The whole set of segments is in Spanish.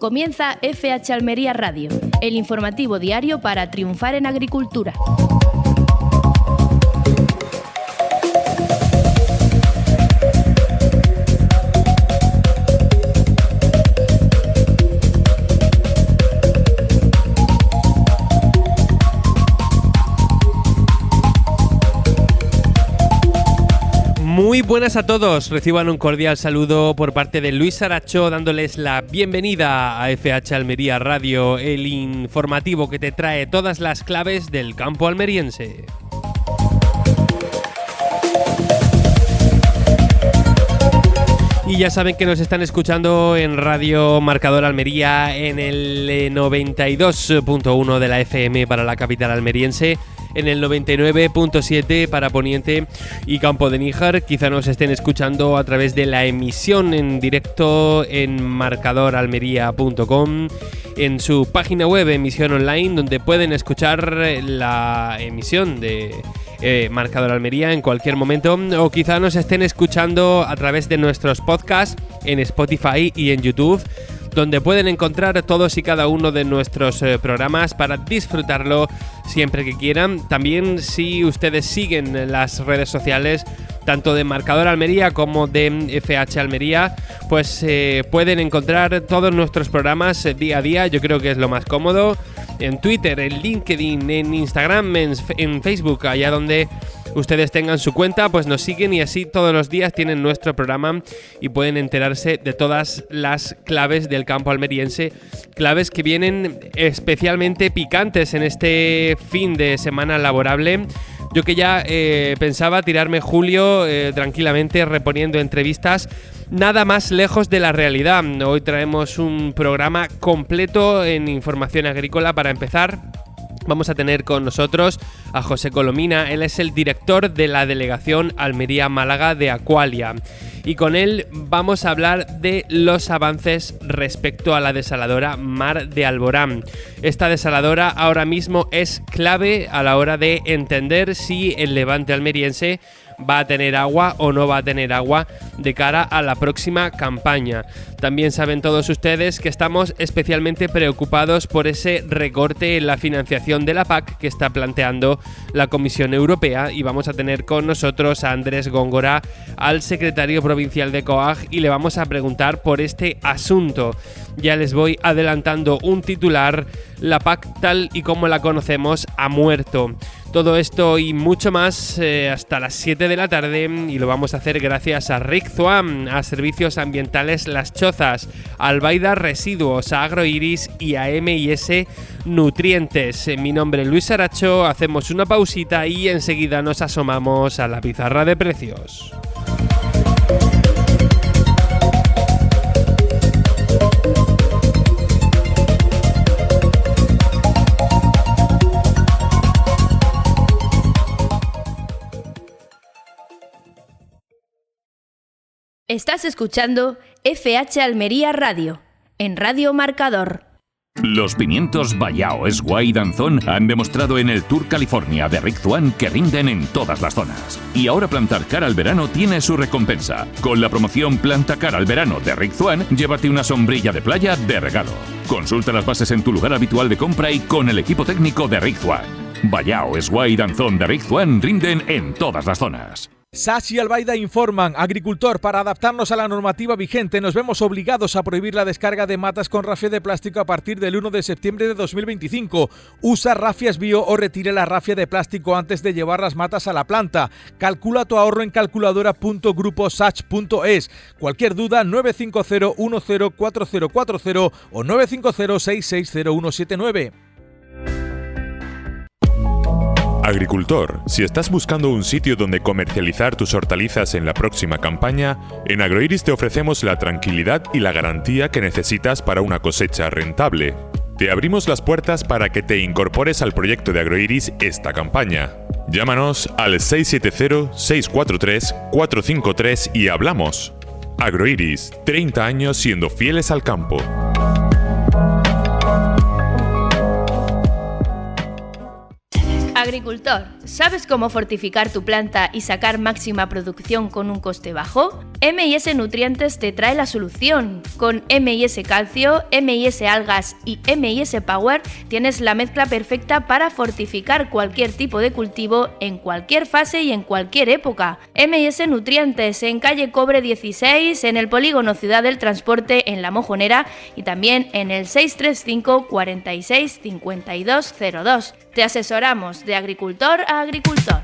Comienza FH Almería Radio, el informativo diario para triunfar en agricultura. Muy buenas a todos, reciban un cordial saludo por parte de Luis Aracho, dándoles la bienvenida a FH Almería Radio, el informativo que te trae todas las claves del campo almeriense. Y ya saben que nos están escuchando en Radio Marcador Almería en el 92.1 de la FM para la capital almeriense, en el 99.7 para Poniente y Campo de Níjar. Quizá nos estén escuchando a través de la emisión en directo en marcadoralmería.com, en su página web Emisión Online, donde pueden escuchar la emisión de Marcador Almería en cualquier momento, o quizá nos estén escuchando a través de nuestros podcasts en Spotify y en YouTube, donde pueden encontrar todos y cada uno de nuestros programas para disfrutarlo siempre que quieran. También, si ustedes siguen las redes sociales tanto de Marcador Almería como de FH Almería, pues pueden encontrar todos nuestros programas día a día. Yo creo que es lo más cómodo. En Twitter, en LinkedIn, en Instagram, en Facebook, allá donde ustedes tengan su cuenta, pues nos siguen y así todos los días tienen nuestro programa y pueden enterarse de todas las claves del campo almeriense, claves que vienen especialmente picantes en este fin de semana laborable. Yo que ya pensaba tirarme julio tranquilamente reponiendo entrevistas, nada más lejos de la realidad. Hoy traemos un programa completo en información agrícola. Para empezar, vamos a tener con nosotros a José Colomina. Él es el director de la delegación Almería-Málaga de Aqualia. Y con él vamos a hablar de los avances respecto a la desaladora Mar de Alborán. Esta desaladora ahora mismo es clave a la hora de entender si el levante almeriense va a tener agua o no va a tener agua de cara a la próxima campaña. También saben todos ustedes que estamos especialmente preocupados por ese recorte en la financiación de la PAC que está planteando la Comisión Europea, y vamos a tener con nosotros a Andrés Góngora, al secretario provincial de COAG, y le vamos a preguntar por este asunto. Ya les voy adelantando un titular: la PAC tal y como la conocemos ha muerto. Todo esto y mucho más hasta las 7 de la tarde, y lo vamos a hacer gracias a Rick Zuam, a Servicios Ambientales Las Chozas, a Albaida Residuos, a Agroiris y a M&S Nutrientes. Mi nombre es Luis Aracho, hacemos una pausita y enseguida nos asomamos a la pizarra de precios. Estás escuchando FH Almería Radio, en Radio Marcador. Los pimientos Vallao, Esguay y Danzón han demostrado en el Tour California de Rick Zuan que rinden en todas las zonas. Y ahora plantar cara al verano tiene su recompensa. Con la promoción Planta cara al verano de Rick Zuan, llévate una sombrilla de playa de regalo. Consulta las bases en tu lugar habitual de compra y con el equipo técnico de Rick Zuan. Vallao, Esguay y Danzón de Rick Zuan rinden en todas las zonas. SAS y Albaida informan: agricultor, para adaptarnos a la normativa vigente nos vemos obligados a prohibir la descarga de matas con rafia de plástico a partir del 1 de septiembre de 2025. Usa rafias bio o retire la rafia de plástico antes de llevar las matas a la planta. Calcula tu ahorro en calculadora.gruposach.es. Cualquier duda 950104040 o 950660179. Agricultor, si estás buscando un sitio donde comercializar tus hortalizas en la próxima campaña, en Agroiris te ofrecemos la tranquilidad y la garantía que necesitas para una cosecha rentable. Te abrimos las puertas para que te incorpores al proyecto de Agroiris esta campaña. Llámanos al 670-643-453 y hablamos. Agroiris, 30 años siendo fieles al campo. Agricultor, ¿sabes cómo fortificar tu planta y sacar máxima producción con un coste bajo? M&S Nutrientes te trae la solución. Con M&S Calcio, M&S Algas y M&S Power tienes la mezcla perfecta para fortificar cualquier tipo de cultivo en cualquier fase y en cualquier época. M&S Nutrientes en calle Cobre 16, en el polígono Ciudad del Transporte en La Mojonera y también en el 635 46 52 02. Te asesoramos de agricultor a agricultor.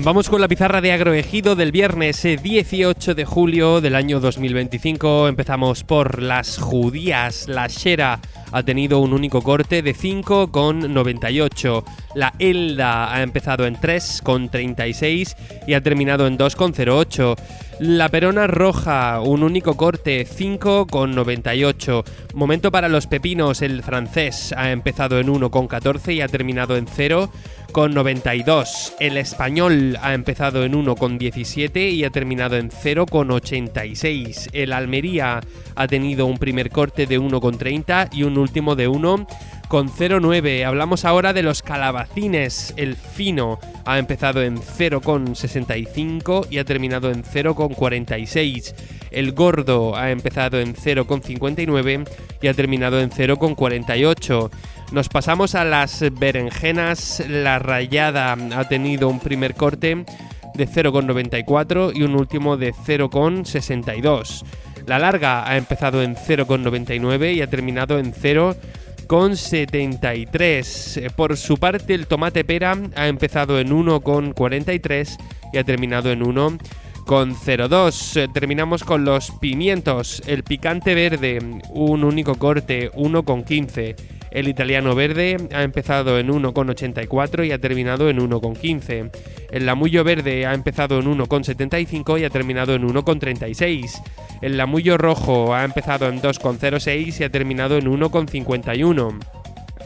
Vamos con la pizarra de Agroejido del viernes 18 de julio del año 2025. Empezamos por las judías. La Xera ha tenido un único corte de 5,98. La Elda ha empezado en 3,36 y ha terminado en 2,08. La Perona Roja, un único corte, 5,98. Momento para los pepinos. El Francés ha empezado en 1,14 y ha terminado en 0,92. El Español ha empezado en 1,17 y ha terminado en 0,86. El Almería ha tenido un primer corte de 1,30 y un último de 1,09. Hablamos ahora de los calabacines. El Fino ha empezado en 0,65 y ha terminado en 0,46. El Gordo ha empezado en 0,59 y ha terminado en 0,48. Nos pasamos a las berenjenas. La Rayada ha tenido un primer corte de 0,94 y un último de 0,62. La Larga ha empezado en 0,99 y ha terminado en 0,73. Por su parte, el tomate pera ha empezado en 1,43 y ha terminado en 1,02. Terminamos con los pimientos. El picante verde, un único corte, 1,15. El italiano verde ha empezado en 1,84 y ha terminado en 1,15. El lamullo verde ha empezado en 1,75 y ha terminado en 1,36. El lamullo rojo ha empezado en 2,06 y ha terminado en 1,51.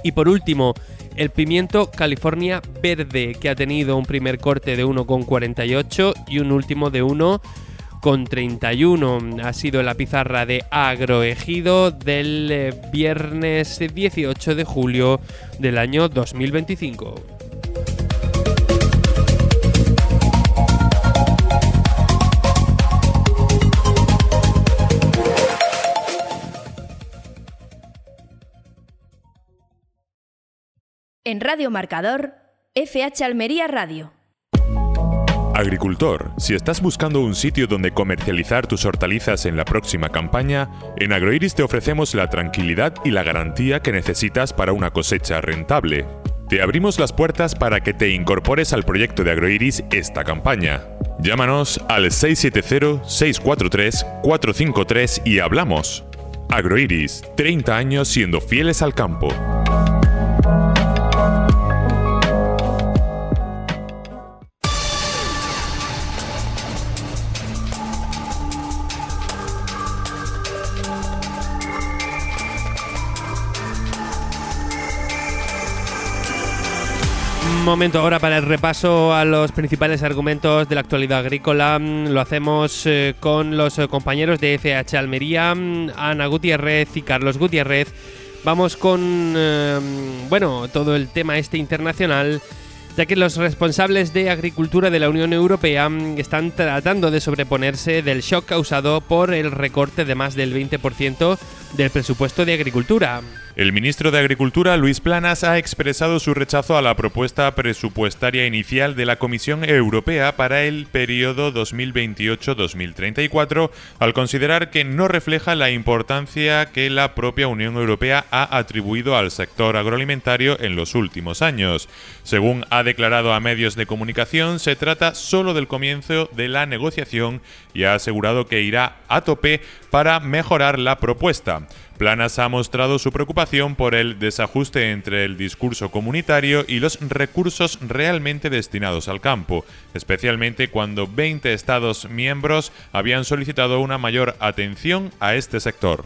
Y por último, el pimiento California verde, que ha tenido un primer corte de 1,48 y un último de 1,31. Ha sido la pizarra de Agroejido del viernes 18 de julio del año 2025. En Radio Marcador, FH Almería Radio. Agricultor, si estás buscando un sitio donde comercializar tus hortalizas en la próxima campaña, en Agroiris te ofrecemos la tranquilidad y la garantía que necesitas para una cosecha rentable. Te abrimos las puertas para que te incorpores al proyecto de Agroiris esta campaña. Llámanos al 670-643-453 y hablamos. Agroiris, 30 años siendo fieles al campo. Momento ahora para el repaso a los principales argumentos de la actualidad agrícola. Lo hacemos con los compañeros de FH Almería, Ana Gutiérrez y Carlos Gutiérrez. Vamos con todo el tema internacional, ya que los responsables de Agricultura de la Unión Europea están tratando de sobreponerse del shock causado por el recorte de más del 20% del presupuesto de Agricultura. El ministro de Agricultura, Luis Planas, ha expresado su rechazo a la propuesta presupuestaria inicial de la Comisión Europea para el periodo 2028-2034, al considerar que no refleja la importancia que la propia Unión Europea ha atribuido al sector agroalimentario en los últimos años. Según ha declarado a medios de comunicación, se trata solo del comienzo de la negociación y ha asegurado que irá a tope para mejorar la propuesta. Planas ha mostrado su preocupación por el desajuste entre el discurso comunitario y los recursos realmente destinados al campo, especialmente cuando 20 Estados miembros habían solicitado una mayor atención a este sector.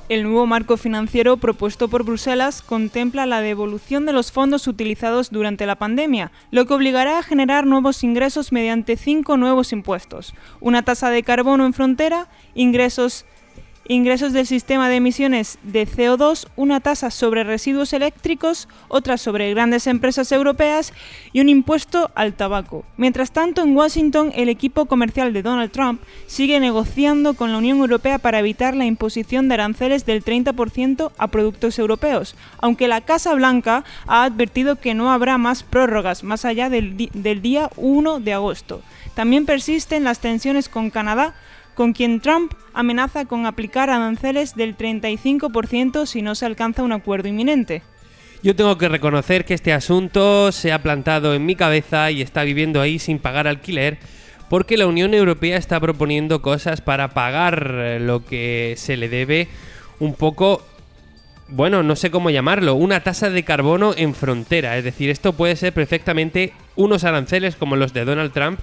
El nuevo marco financiero propuesto por Bruselas contempla la devolución de los fondos utilizados durante la pandemia, lo que obligará a generar nuevos ingresos mediante 5 nuevos impuestos: una tasa de carbono en frontera, ingresos ingresos del sistema de emisiones de CO2, una tasa sobre residuos eléctricos, otra sobre grandes empresas europeas y un impuesto al tabaco. Mientras tanto, en Washington, el equipo comercial de Donald Trump sigue negociando con la Unión Europea para evitar la imposición de aranceles del 30% a productos europeos, aunque la Casa Blanca ha advertido que no habrá más prórrogas más allá del día 1 de agosto. También persisten las tensiones con Canadá, con quien Trump amenaza con aplicar aranceles del 35% si no se alcanza un acuerdo inminente. Yo tengo que reconocer que este asunto se ha plantado en mi cabeza y está viviendo ahí sin pagar alquiler, porque la Unión Europea está proponiendo cosas para pagar lo que se le debe un poco, bueno, no sé cómo llamarlo, una tasa de carbono en frontera. Es decir, esto puede ser perfectamente unos aranceles como los de Donald Trump,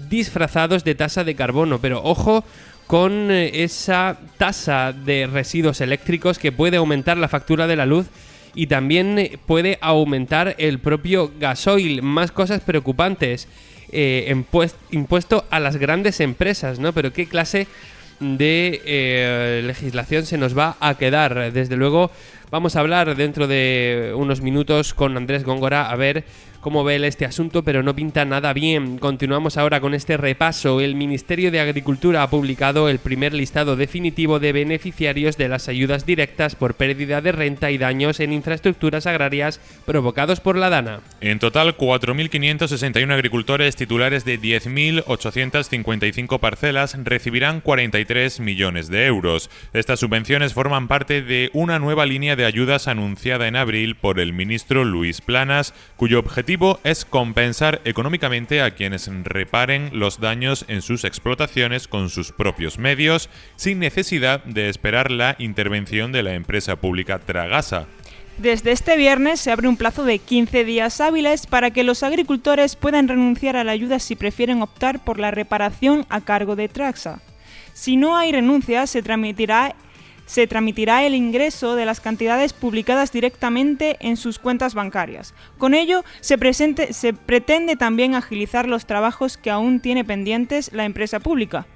disfrazados de tasa de carbono, pero ojo con esa tasa de residuos eléctricos que puede aumentar la factura de la luz y también puede aumentar el propio gasoil. Más cosas preocupantes, impuesto a las grandes empresas, ¿no? Pero ¿qué clase de legislación se nos va a quedar? Desde luego vamos a hablar dentro de unos minutos con Andrés Góngora a ver cómo ve él este asunto, pero no pinta nada bien. Continuamos ahora con este repaso. El Ministerio de Agricultura ha publicado el primer listado definitivo de beneficiarios de las ayudas directas por pérdida de renta y daños en infraestructuras agrarias provocados por la DANA. En total, 4.561 agricultores titulares de 10.855 parcelas recibirán 43 millones de euros. Estas subvenciones forman parte de una nueva línea de ayudas anunciada en abril por el ministro Luis Planas, cuyo objetivo es compensar económicamente a quienes reparen los daños en sus explotaciones con sus propios medios, sin necesidad de esperar la intervención de la empresa pública Tragasa. Desde este viernes se abre un plazo de 15 días hábiles para que los agricultores puedan renunciar a la ayuda si prefieren optar por la reparación a cargo de Tragasa. Si no hay renuncia, se tramitará el ingreso de las cantidades publicadas directamente en sus cuentas bancarias. Con ello, se pretende también agilizar los trabajos que aún tiene pendientes la empresa pública.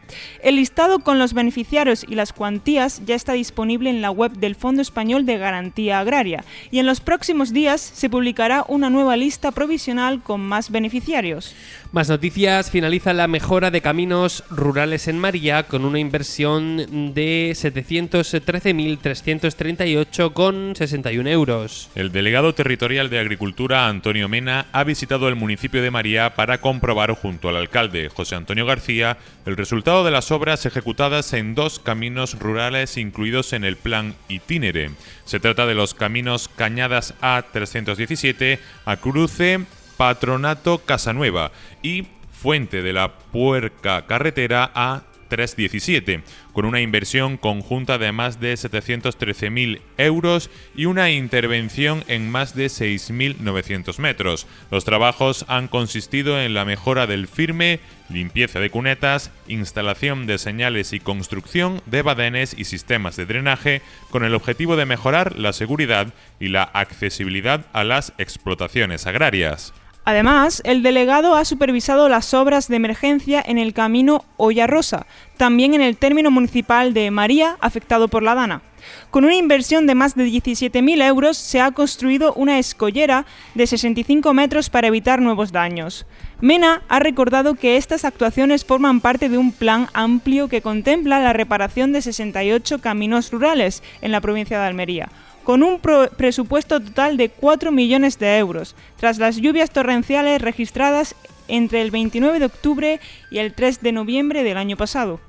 El listado con los beneficiarios y las cuantías ya está disponible en la web del Fondo Español de Garantía Agraria y en los próximos días se publicará una nueva lista provisional con más beneficiarios. Más noticias. Finaliza la mejora de caminos rurales en María con una inversión de 713.338,61 euros. El delegado territorial de Agricultura, Antonio Mena, ha visitado el municipio de María para comprobar junto al alcalde, José Antonio García, el resultado de las obras ejecutadas en 2 caminos rurales incluidos en el plan Itinere. Se trata de los caminos Cañadas A317, a Cruce, Patronato Casanueva y Fuente de la Puerca Carretera A317, con una inversión conjunta de más de 713.000 euros y una intervención en más de 6.900 metros. Los trabajos han consistido en la mejora del firme, limpieza de cunetas, instalación de señales y construcción de badenes y sistemas de drenaje, con el objetivo de mejorar la seguridad y la accesibilidad a las explotaciones agrarias. Además, el delegado ha supervisado las obras de emergencia en el camino Olla Rosa, también en el término municipal de María, afectado por la DANA. Con una inversión de más de 17.000 euros se ha construido una escollera de 65 metros para evitar nuevos daños. Mena ha recordado que estas actuaciones forman parte de un plan amplio que contempla la reparación de 68 caminos rurales en la provincia de Almería, con un presupuesto total de 4 millones de euros, tras las lluvias torrenciales registradas entre el 29 de octubre y el 3 de noviembre del año pasado.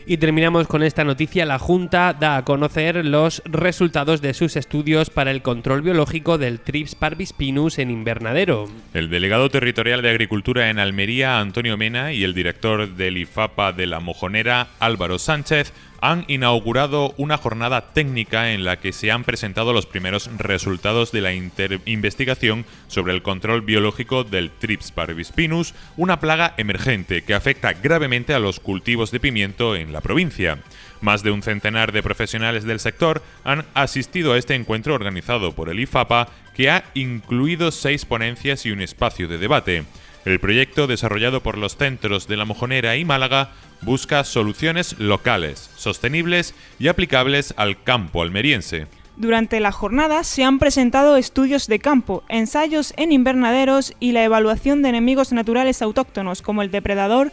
Y terminamos con esta noticia. La Junta da a conocer los resultados de sus estudios para el control biológico del Thrips parvispinus en invernadero. El delegado territorial de Agricultura en Almería, Antonio Mena, y el director del IFAPA de La Mojonera, Álvaro Sánchez, han inaugurado una jornada técnica en la que se han presentado los primeros resultados de la investigación sobre el control biológico del Thrips parvispinus, una plaga emergente que afecta gravemente a los cultivos de pimiento en la provincia. Más de un centenar de profesionales del sector han asistido a este encuentro organizado por el IFAPA, que ha incluido 6 ponencias y un espacio de debate. El proyecto, desarrollado por los centros de La Mojonera y Málaga, busca soluciones locales, sostenibles y aplicables al campo almeriense. Durante la jornada se han presentado estudios de campo, ensayos en invernaderos y la evaluación de enemigos naturales autóctonos como el depredador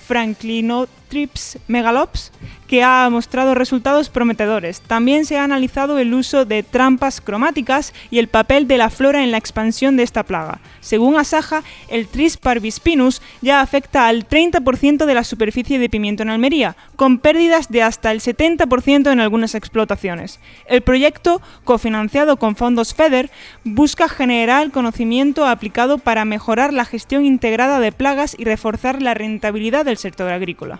Franklinothrips megalops, que ha mostrado resultados prometedores. También se ha analizado el uso de trampas cromáticas y el papel de la flora en la expansión de esta plaga. Según Asaja, el Tris parvispinus ya afecta al 30% de la superficie de pimiento en Almería, con pérdidas de hasta el 70% en algunas explotaciones. El proyecto, cofinanciado con fondos FEDER, busca generar conocimiento aplicado para mejorar la gestión integrada de plagas y reforzar la rentabilidad del sector agrícola.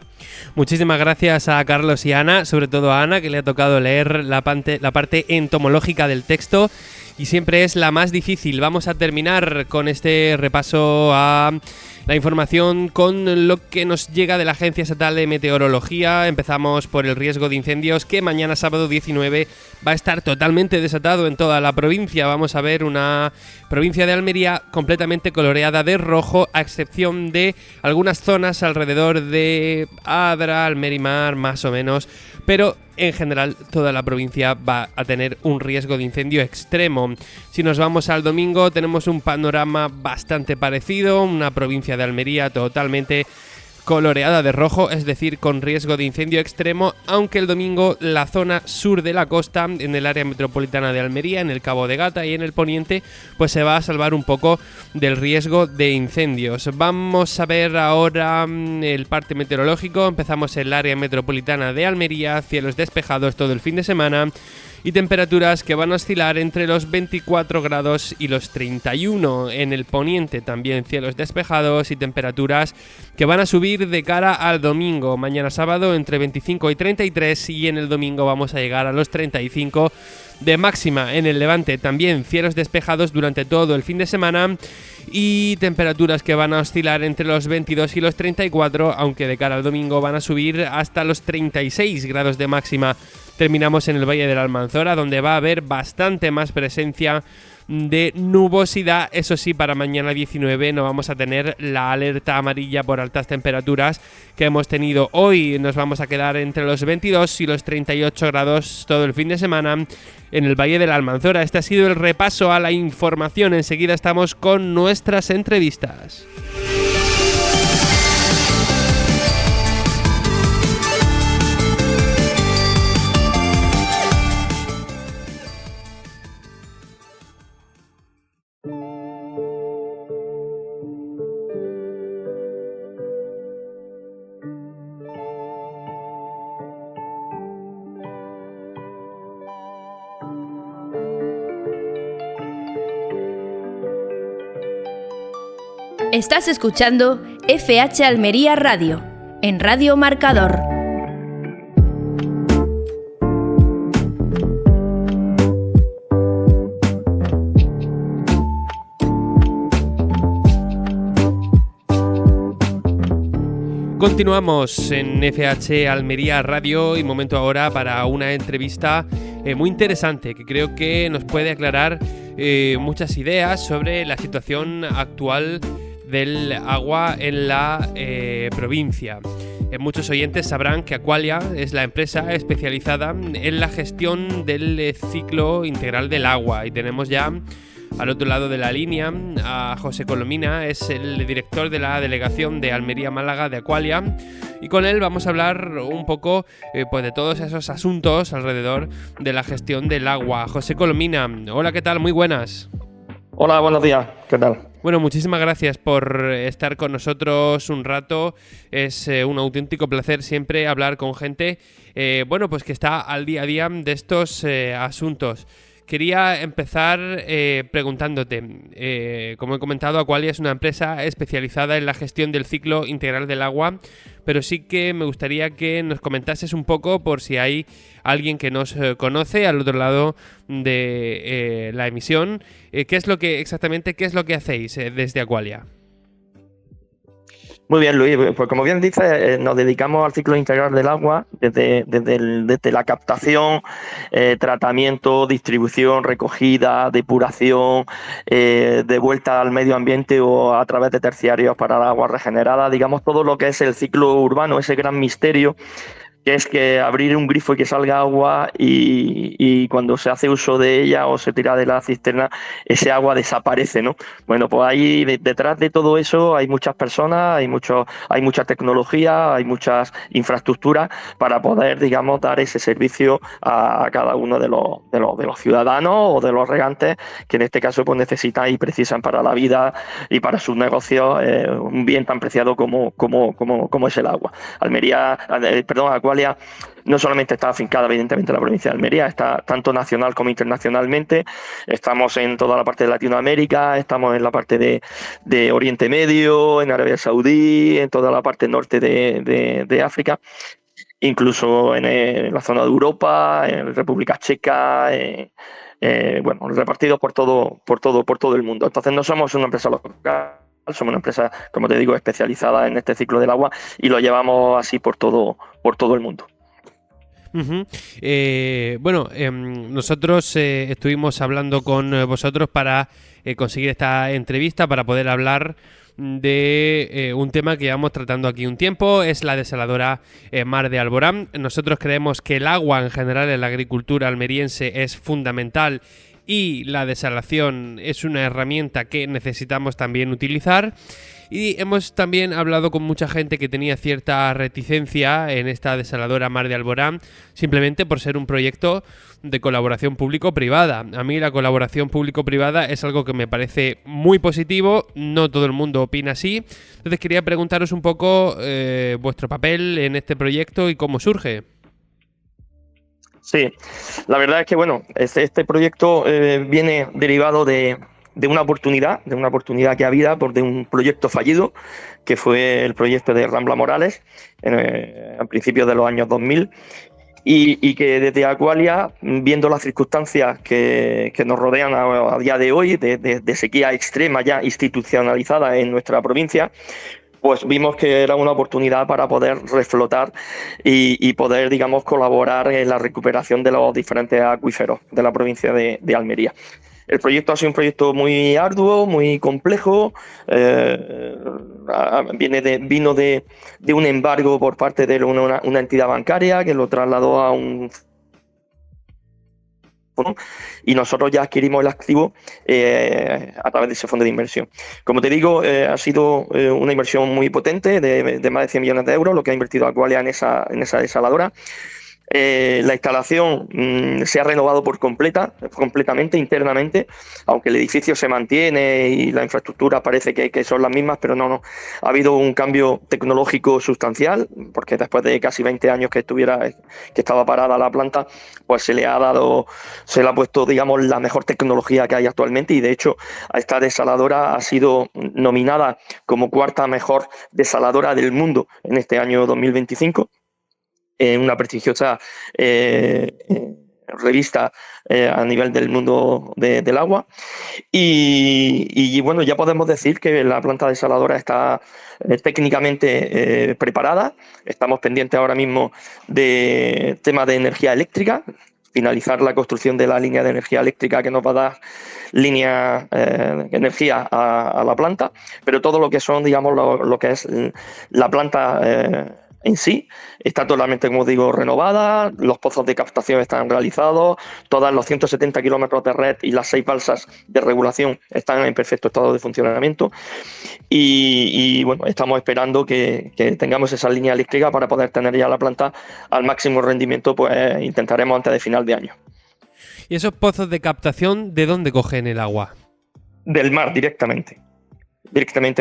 Muchísimas gracias a Carlos y a Ana, sobre todo a Ana, que le ha tocado leer la parte entomológica del texto y siempre es la más difícil. Vamos a terminar con este repaso a la información con lo que nos llega de la Agencia Estatal de Meteorología. Empezamos por el riesgo de incendios, que mañana sábado 19 va a estar totalmente desatado en toda la provincia. Vamos a ver una provincia de Almería completamente coloreada de rojo, a excepción de algunas zonas alrededor de Adra, Almerimar, más o menos, pero en general toda la provincia va a tener un riesgo de incendio extremo. Si nos vamos al domingo, tenemos un panorama bastante parecido, una provincia de Almería totalmente coloreada de rojo, es decir, con riesgo de incendio extremo, aunque el domingo la zona sur de la costa, en el área metropolitana de Almería, en el Cabo de Gata y en el poniente, pues se va a salvar un poco del riesgo de incendios. Vamos a ver ahora el parte meteorológico. Empezamos en el área metropolitana de Almería, cielos despejados todo el fin de semana y temperaturas que van a oscilar entre los 24 grados y los 31. En el poniente también cielos despejados y temperaturas que van a subir de cara al domingo. Mañana sábado entre 25 y 33 y en el domingo vamos a llegar a los 35 de máxima. En el Levante también cielos despejados durante todo el fin de semana y temperaturas que van a oscilar entre los 22 y los 34, aunque de cara al domingo van a subir hasta los 36 grados de máxima. Terminamos en el Valle de la Almanzora, donde va a haber bastante más presencia de nubosidad. Eso sí, para mañana 19 no vamos a tener la alerta amarilla por altas temperaturas que hemos tenido hoy. Nos vamos a quedar entre los 22 y los 38 grados todo el fin de semana en el Valle de la Almanzora. Este ha sido el repaso a la información. Enseguida estamos con nuestras entrevistas. Estás escuchando FH Almería Radio, en Radio Marcador. Continuamos en FH Almería Radio y momento ahora para una entrevista muy interesante que creo que nos puede aclarar muchas ideas sobre la situación actual del agua en la provincia. Muchos oyentes sabrán que Aqualia es la empresa especializada en la gestión del ciclo integral del agua y tenemos ya al otro lado de la línea a José Colomina, es el director de la delegación de Almería-Málaga de Aqualia, y con él vamos a hablar un poco pues de todos esos asuntos alrededor de la gestión del agua. José Colomina, hola, ¿qué tal? Muy buenas. Hola, buenos días, ¿qué tal? Bueno, muchísimas gracias por estar con nosotros un rato. Es un auténtico placer siempre hablar con gente bueno, pues que está al día a día de estos asuntos. Quería empezar preguntándote, como he comentado, Aqualia es una empresa especializada en la gestión del ciclo integral del agua, pero sí que me gustaría que nos comentases un poco, por si hay alguien que nos conoce al otro lado de la emisión, qué es lo que hacéis desde Aqualia. Muy bien, Luis. Pues como bien dices, nos dedicamos al ciclo integral del agua, desde la captación, tratamiento, distribución, recogida, depuración, de vuelta al medio ambiente o a través de terciarios para el agua regenerada, digamos todo lo que es el ciclo urbano, ese gran misterio que es que abrir un grifo y que salga agua y cuando se hace uso de ella o se tira de la cisterna, ese agua desaparece, ¿no? Bueno, pues ahí detrás de todo eso hay muchas personas, hay mucha tecnología, hay muchas infraestructuras para poder, digamos, dar ese servicio a cada uno de los ciudadanos o de los regantes que en este caso pues necesitan y precisan para la vida y para sus negocios un bien tan preciado como es el agua. Aqualia no solamente está afincada evidentemente en la provincia de Almería, está tanto nacional como internacionalmente. Estamos en toda la parte de Latinoamérica, estamos en la parte de Oriente Medio, en Arabia Saudí, en toda la parte norte de África, incluso en la zona de Europa, en República Checa, repartidos por todo el mundo. Entonces no somos una empresa local, somos una empresa, como te digo, especializada en este ciclo del agua y lo llevamos así por todo el mundo. Uh-huh. Nosotros estuvimos hablando con vosotros para conseguir esta entrevista, para poder hablar de un tema que llevamos tratando aquí un tiempo, es la desaladora Mar de Alborán. Nosotros creemos que el agua en general en la agricultura almeriense es fundamental y la desalación es una herramienta que necesitamos también utilizar. Y hemos también hablado con mucha gente que tenía cierta reticencia en esta desaladora Mar de Alborán, simplemente por ser un proyecto de colaboración público-privada. A mí la colaboración público-privada es algo que me parece muy positivo, no todo el mundo opina así. Entonces quería preguntaros un poco vuestro papel en este proyecto y cómo surge. Sí, la verdad es que este proyecto viene derivado de una oportunidad que ha habido de un proyecto fallido, que fue el proyecto de Rambla Morales a principios de los años 2000, y que desde Aqualia, viendo las circunstancias que nos rodean a día de hoy, de sequía extrema ya institucionalizada en nuestra provincia, pues vimos que era una oportunidad para poder reflotar y poder, digamos, colaborar en la recuperación de los diferentes acuíferos de la provincia de Almería. El proyecto ha sido un proyecto muy arduo, muy complejo, vino de un embargo por parte de una entidad bancaria que lo trasladó a un... y nosotros ya adquirimos el activo a través de ese fondo de inversión. Como te digo, ha sido una inversión muy potente de más de 100 millones de euros, lo que ha invertido Aqualia en esa desaladora. La instalación se ha renovado completamente internamente, aunque el edificio se mantiene y la infraestructura parece que son las mismas, pero no. Ha habido un cambio tecnológico sustancial, porque después de casi 20 años que estaba parada la planta, pues se le ha puesto, digamos, la mejor tecnología que hay actualmente, y de hecho esta desaladora ha sido nominada como cuarta mejor desaladora del mundo en este año 2025. En una prestigiosa revista a nivel del mundo del agua. Y bueno, ya podemos decir que la planta desaladora está técnicamente preparada. Estamos pendientes ahora mismo de temas de energía eléctrica, finalizar la construcción de la línea de energía eléctrica que nos va a dar energía a la planta, pero todo lo que son, digamos, lo que es la planta en sí está totalmente, como digo, renovada, los pozos de captación están realizados, todos los 170 kilómetros de red y las 6 balsas de regulación están en perfecto estado de funcionamiento y bueno, estamos esperando que tengamos esa línea eléctrica para poder tener ya la planta al máximo rendimiento, pues intentaremos antes de final de año. ¿Y esos pozos de captación de dónde cogen el agua? Del mar, directamente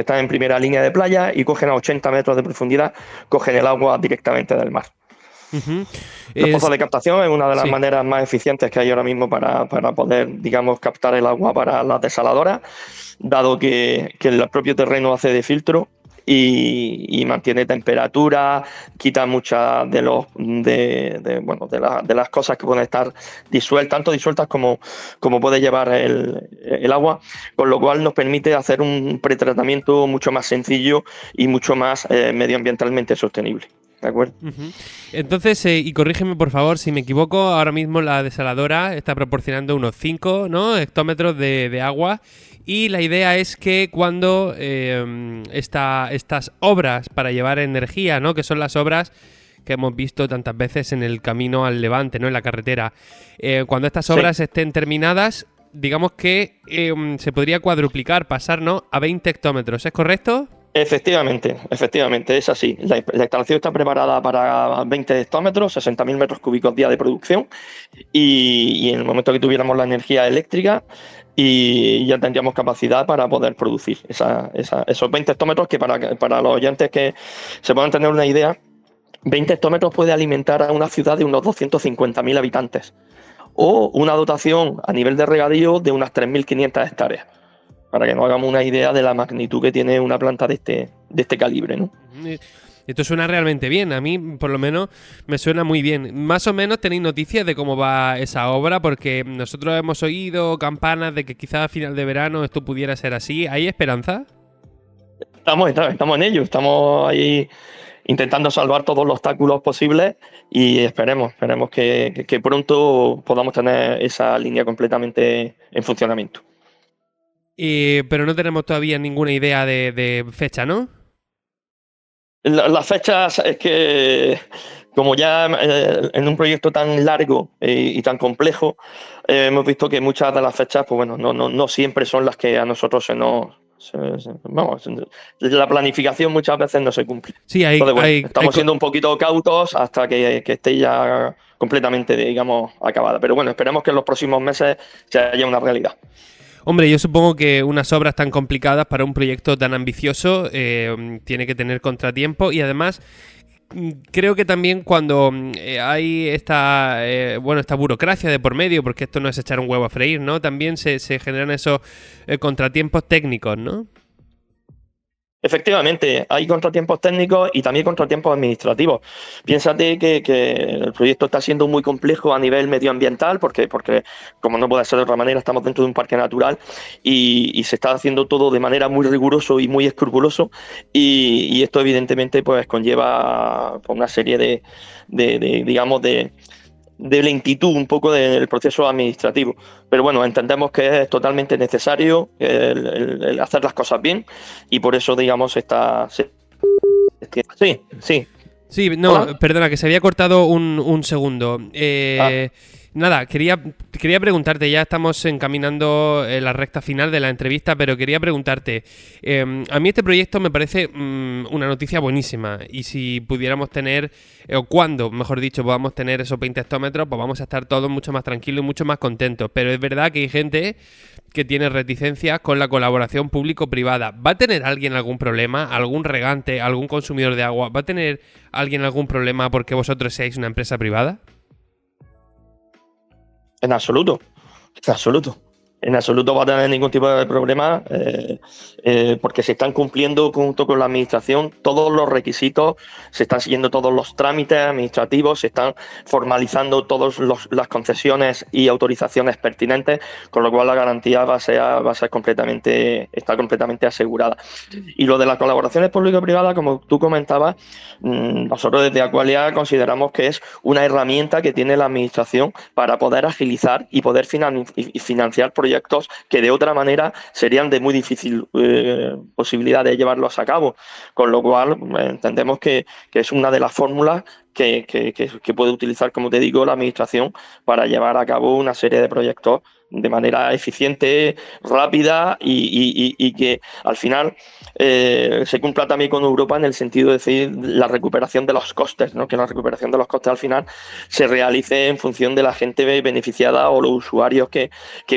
están en primera línea de playa y cogen a 80 metros de profundidad, cogen el agua directamente del mar. Uh-huh. Los pozos de captación es una de las maneras más eficientes que hay ahora mismo para poder, digamos, captar el agua para las desaladoras, dado que el propio terreno hace de filtro y mantiene temperatura, quita muchas de las cosas que pueden estar disueltas, tanto disueltas como puede llevar el agua, con lo cual nos permite hacer un pretratamiento mucho más sencillo y mucho más medioambientalmente sostenible. ¿De acuerdo? Uh-huh. Entonces, y corrígeme por favor si me equivoco, ahora mismo la desaladora está proporcionando unos 5, ¿no?, hectómetros de agua, y la idea es que cuando estas obras para llevar energía, ¿no?, que son las obras que hemos visto tantas veces en el camino al Levante, ¿no?, en la carretera, cuando estas obras estén terminadas, digamos que se podría cuadruplicar, pasar, ¿no?, a 20 hectómetros, ¿es correcto? Efectivamente, es así. La instalación está preparada para 20 hectómetros, 60.000 metros cúbicos día de producción, y en el momento que tuviéramos la energía eléctrica, y ya tendríamos capacidad para poder producir esos 20 hectómetros, que para los oyentes que se puedan tener una idea, 20 hectómetros puede alimentar a una ciudad de unos 250.000 habitantes, o una dotación a nivel de regadío de unas 3.500 hectáreas. Para que nos hagamos una idea de la magnitud que tiene una planta de este calibre, ¿no? Esto suena realmente bien, a mí por lo menos me suena muy bien. Más o menos tenéis noticias de cómo va esa obra, porque nosotros hemos oído campanas de que quizás a final de verano esto pudiera ser así. ¿Hay esperanza? Estamos en ello, estamos ahí intentando salvar todos los obstáculos posibles y esperemos que pronto podamos tener esa línea completamente en funcionamiento. Pero no tenemos todavía ninguna idea de fecha, ¿no? Las fechas es que, como ya en un proyecto tan largo y tan complejo, hemos visto que muchas de las fechas, pues bueno, no siempre son las que a nosotros la planificación muchas veces no se cumple. Sí, estamos siendo un poquito cautos hasta que esté ya completamente, digamos, acabada. Pero bueno, esperemos que en los próximos meses se haya una realidad. Hombre, yo supongo que unas obras tan complicadas para un proyecto tan ambicioso tiene que tener contratiempo, y además creo que también cuando hay esta burocracia de por medio, porque esto no es echar un huevo a freír, ¿no? También se generan esos contratiempos técnicos, ¿no? Efectivamente, hay contratiempos técnicos y también contratiempos administrativos. Piénsate que el proyecto está siendo muy complejo a nivel medioambiental, porque como no puede ser de otra manera, estamos dentro de un parque natural y se está haciendo todo de manera muy riguroso y muy escrupuloso, y esto evidentemente pues conlleva una serie de lentitud un poco del proceso administrativo. Pero bueno, entendemos que es totalmente necesario el hacer las cosas bien, y por eso, digamos, Sí, no, ¿hola? Perdona, que se había cortado un segundo. Nada, quería preguntarte, ya estamos encaminando la recta final de la entrevista, pero quería preguntarte, a mí este proyecto me parece una noticia buenísima, y si pudiéramos tener, o cuando, mejor dicho, podamos tener esos 20 hectómetros, pues vamos a estar todos mucho más tranquilos y mucho más contentos. Pero es verdad que hay gente que tiene reticencias con la colaboración público-privada. ¿Va a tener alguien algún problema? ¿Algún regante? ¿Algún consumidor de agua? ¿Va a tener alguien algún problema porque vosotros seáis una empresa privada? En absoluto. En absoluto va a tener ningún tipo de problema, porque se están cumpliendo junto con la administración todos los requisitos, se están siguiendo todos los trámites administrativos, se están formalizando todas las concesiones y autorizaciones pertinentes, con lo cual la garantía va a ser completamente asegurada. Y lo de las colaboraciones público-privadas, como tú comentabas, nosotros desde Aqualia consideramos que es una herramienta que tiene la administración para poder agilizar y poder financiar proyectos que de otra manera serían de muy difícil posibilidad de llevarlos a cabo, con lo cual entendemos que es una de las fórmulas que puede utilizar, como te digo, la administración para llevar a cabo una serie de proyectos de manera eficiente, rápida y que al final se cumpla también con Europa en el sentido de decir la recuperación de los costes, ¿no? Que la recuperación de los costes al final se realice en función de la gente beneficiada o los usuarios que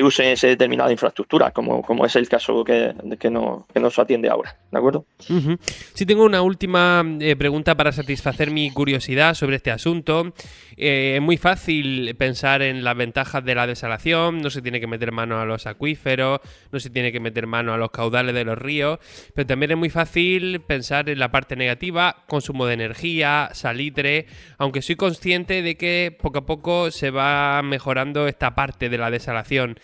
usen esa determinada infraestructura, como es el caso que nos atiende ahora, ¿de acuerdo? Uh-huh. Sí, tengo una última pregunta para satisfacer mi curiosidad. actualidad sobre este asunto. Es muy fácil pensar en las ventajas de la desalación, no se tiene que meter mano a los acuíferos, no se tiene que meter mano a los caudales de los ríos, pero también es muy fácil pensar en la parte negativa, consumo de energía, salitre, aunque soy consciente de que poco a poco se va mejorando esta parte de la desalación.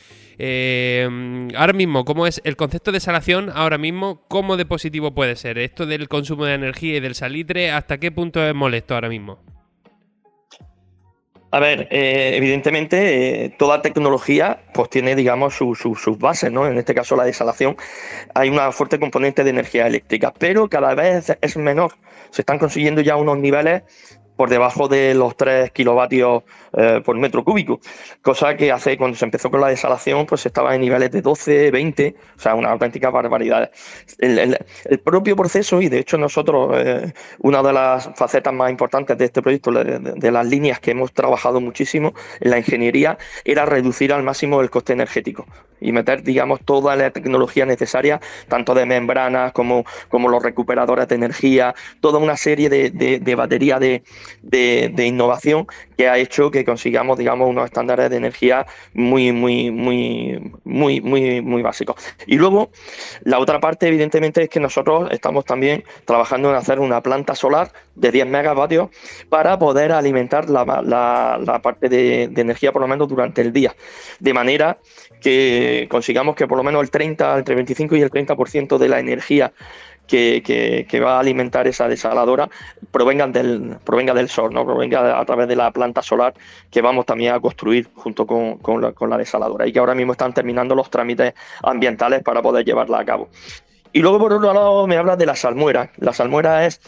Ahora mismo, ¿cómo es el concepto de desalación? Ahora mismo, ¿cómo de positivo puede ser? Esto del consumo de energía y del salitre, ¿hasta qué punto es molesto ahora mismo? A ver, evidentemente toda tecnología pues tiene, digamos, sus bases, ¿no? En este caso la desalación, hay una fuerte componente de energía eléctrica, pero cada vez es menor. Se están consiguiendo ya unos niveles por debajo de los 3 kilovatios por metro cúbico, cosa que hace cuando se empezó con la desalación pues estaba en niveles de 12, 20, o sea, una auténtica barbaridad. El propio proceso, y de hecho nosotros, una de las facetas más importantes de este proyecto, de las líneas que hemos trabajado muchísimo en la ingeniería, era reducir al máximo el coste energético y meter, digamos, toda la tecnología necesaria, tanto de membranas como los recuperadores de energía, toda una serie de baterías de innovación que ha hecho que consigamos, digamos, unos estándares de energía muy básicos. Y luego, la otra parte, evidentemente, es que nosotros estamos también trabajando en hacer una planta solar de 10 megavatios para poder alimentar la parte de energía, por lo menos durante el día, de manera que consigamos que por lo menos entre 25 y el 30% de la energía que va a alimentar esa desaladora provenga del sol, ¿no? Provenga a través de la planta solar que vamos también a construir junto con la desaladora, y que ahora mismo están terminando los trámites ambientales para poder llevarla a cabo. Y luego, por otro lado, me hablas de la salmuera. La salmuera es,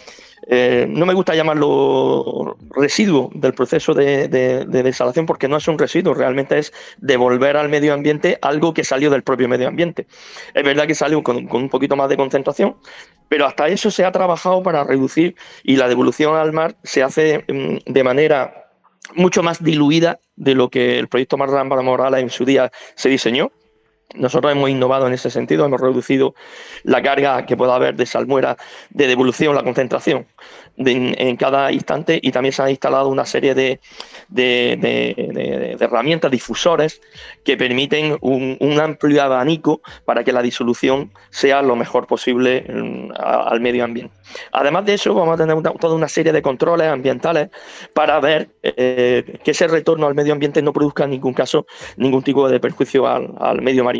no me gusta llamarlo residuo del proceso de desalación, porque no es un residuo, realmente es devolver al medio ambiente algo que salió del propio medio ambiente. Es verdad que salió con un poquito más de concentración, pero hasta eso se ha trabajado para reducir, y la devolución al mar se hace de manera mucho más diluida de lo que el proyecto Mar-Morala en su día se diseñó. Nosotros hemos innovado en ese sentido, hemos reducido la carga que pueda haber de salmuera, de devolución, la concentración en cada instante, y también se ha instalado una serie de herramientas, difusores, que permiten un amplio abanico para que la disolución sea lo mejor posible al medio ambiente. Además de eso, vamos a tener toda una serie de controles ambientales para ver que ese retorno al medio ambiente no produzca en ningún caso ningún tipo de perjuicio al medio marino.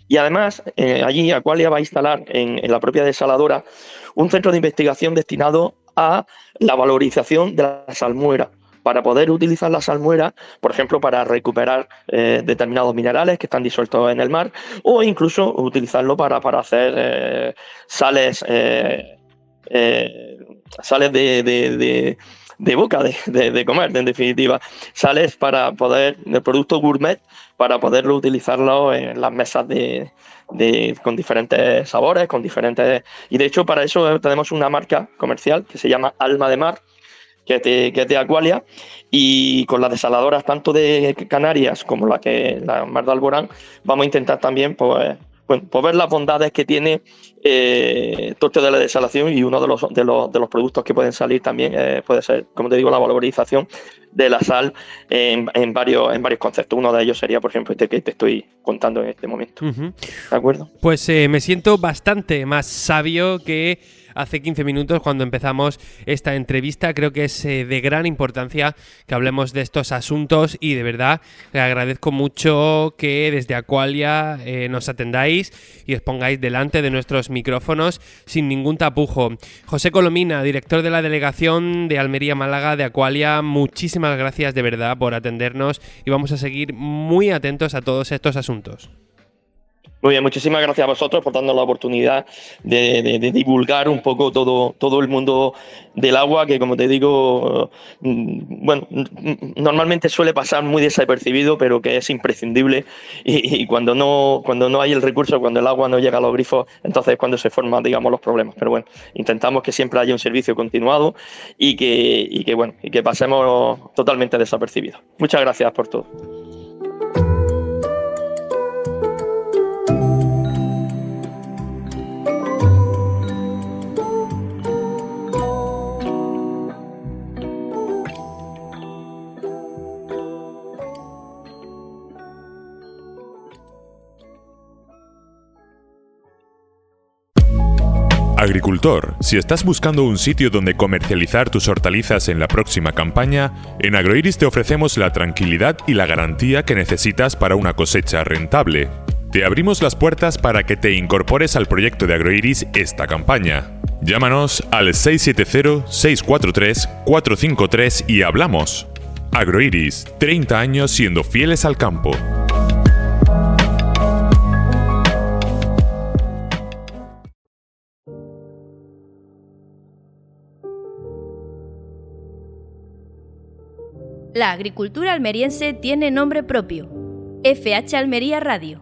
Y además, allí Aqualia va a instalar en la propia desaladora un centro de investigación destinado a la valorización de la salmuera, para poder utilizar la salmuera, por ejemplo, para recuperar determinados minerales que están disueltos en el mar, o incluso utilizarlo para hacer sales de boca, de comer, en definitiva, sales para poder, de productos gourmet, para poderlo utilizarlo en las mesas con diferentes sabores, con diferentes... Y de hecho, para eso tenemos una marca comercial que se llama Alma de Mar, que es de Aqualia, y con las desaladoras tanto de Canarias como la Mar de Alborán, vamos a intentar también pues ver las bondades que tiene todo esto de la desalación, y uno de los productos que pueden salir también puede ser, como te digo, la valorización de la sal en varios conceptos. Uno de ellos sería, por ejemplo, este que te estoy contando en este momento. Uh-huh. ¿De acuerdo? Pues me siento bastante más sabio que hace 15 minutos cuando empezamos esta entrevista. Creo que es de gran importancia que hablemos de estos asuntos, y de verdad le agradezco mucho que desde Aqualia nos atendáis y os pongáis delante de nuestros micrófonos sin ningún tapujo. José Colomina, director de la delegación de Almería Málaga de Aqualia, muchísimas gracias de verdad por atendernos, y vamos a seguir muy atentos a todos estos asuntos. Muy bien, muchísimas gracias a vosotros por darnos la oportunidad de divulgar un poco todo el mundo del agua, que, como te digo, bueno, normalmente suele pasar muy desapercibido, pero que es imprescindible, y cuando no hay el recurso, cuando el agua no llega a los grifos, entonces es cuando se forman, digamos, los problemas. Pero bueno, intentamos que siempre haya un servicio continuado y que pasemos totalmente desapercibidos. Muchas gracias por todo. Agricultor, si estás buscando un sitio donde comercializar tus hortalizas en la próxima campaña, en Agroiris te ofrecemos la tranquilidad y la garantía que necesitas para una cosecha rentable. Te abrimos las puertas para que te incorpores al proyecto de Agroiris esta campaña. Llámanos al 670-643-453 y hablamos. Agroiris, 30 años siendo fieles al campo. La agricultura almeriense tiene nombre propio: FH Almería Radio.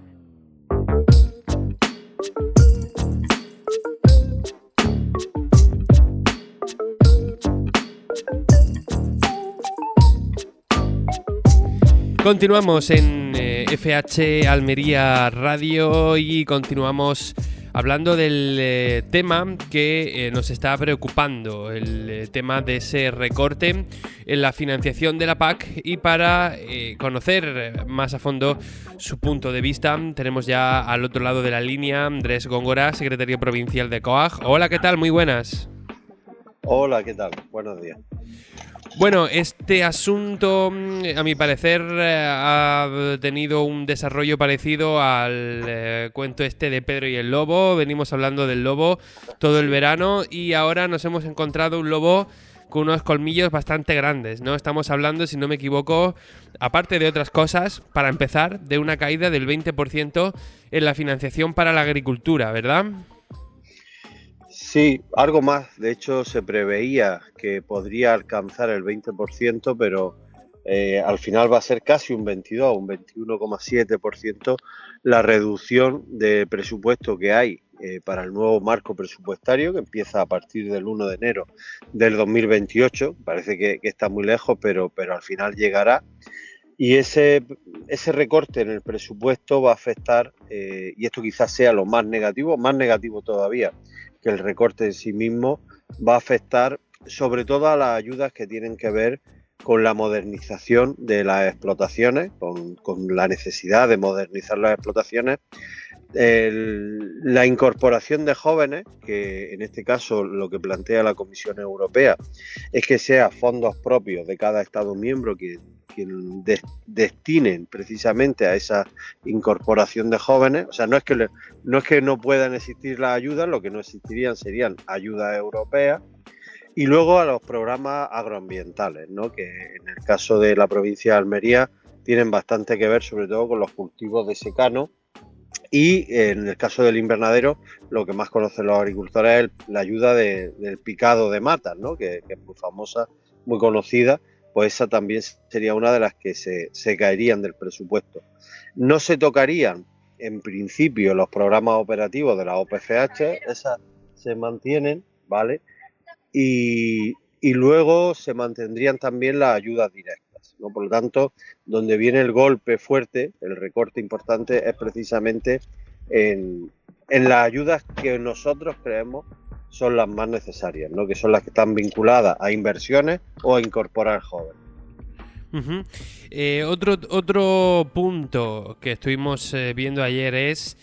Continuamos en FH Almería Radio y continuamos hablando del tema que nos está preocupando, el tema de ese recorte en la financiación de la PAC, y para conocer más a fondo su punto de vista tenemos ya al otro lado de la línea Andrés Góngora, secretario provincial de COAG. Hola, ¿qué tal? Muy buenas. Hola, ¿qué tal? Buenos días. Bueno, este asunto, a mi parecer, ha tenido un desarrollo parecido al cuento este de Pedro y el Lobo. Venimos hablando del lobo todo el verano y ahora nos hemos encontrado un lobo con unos colmillos bastante grandes, ¿no? Estamos hablando, si no me equivoco, aparte de otras cosas, para empezar, de una caída del 20% en la financiación para la agricultura, ¿verdad? Sí, algo más. De hecho, se preveía que podría alcanzar el 20%, pero al final va a ser casi un 22, un 21,7% la reducción de presupuesto que hay para el nuevo marco presupuestario, que empieza a partir del 1 de enero del 2028. Parece que está muy lejos, pero al final llegará. Y ese recorte en el presupuesto va a afectar, y esto quizás sea lo más negativo todavía, que el recorte en sí mismo, va a afectar sobre todo a las ayudas que tienen que ver con la modernización de las explotaciones, con la necesidad de modernizar las explotaciones, la incorporación de jóvenes, que en este caso lo que plantea la Comisión Europea es que sea fondos propios de cada Estado miembro quien destinen precisamente a esa incorporación de jóvenes. O sea, no es que no puedan existir las ayudas, lo que no existirían serían ayudas europeas. Y luego a los programas agroambientales, ¿no? Que en el caso de la provincia de Almería tienen bastante que ver sobre todo con los cultivos de secano, y en el caso del invernadero lo que más conocen los agricultores es la ayuda del picado de matas, ¿no? Que es muy famosa, muy conocida. Pues esa también sería una de las que se caerían del presupuesto. No se tocarían, en principio, los programas operativos de la OPFH, esas se mantienen, ¿vale? Y luego se mantendrían también las ayudas directas, ¿no? Por lo tanto, donde viene el golpe fuerte, el recorte importante, es precisamente en las ayudas que nosotros creemos son las más necesarias, ¿no? Que son las que están vinculadas a inversiones o a incorporar jóvenes. Uh-huh. Otro punto que estuvimos viendo ayer es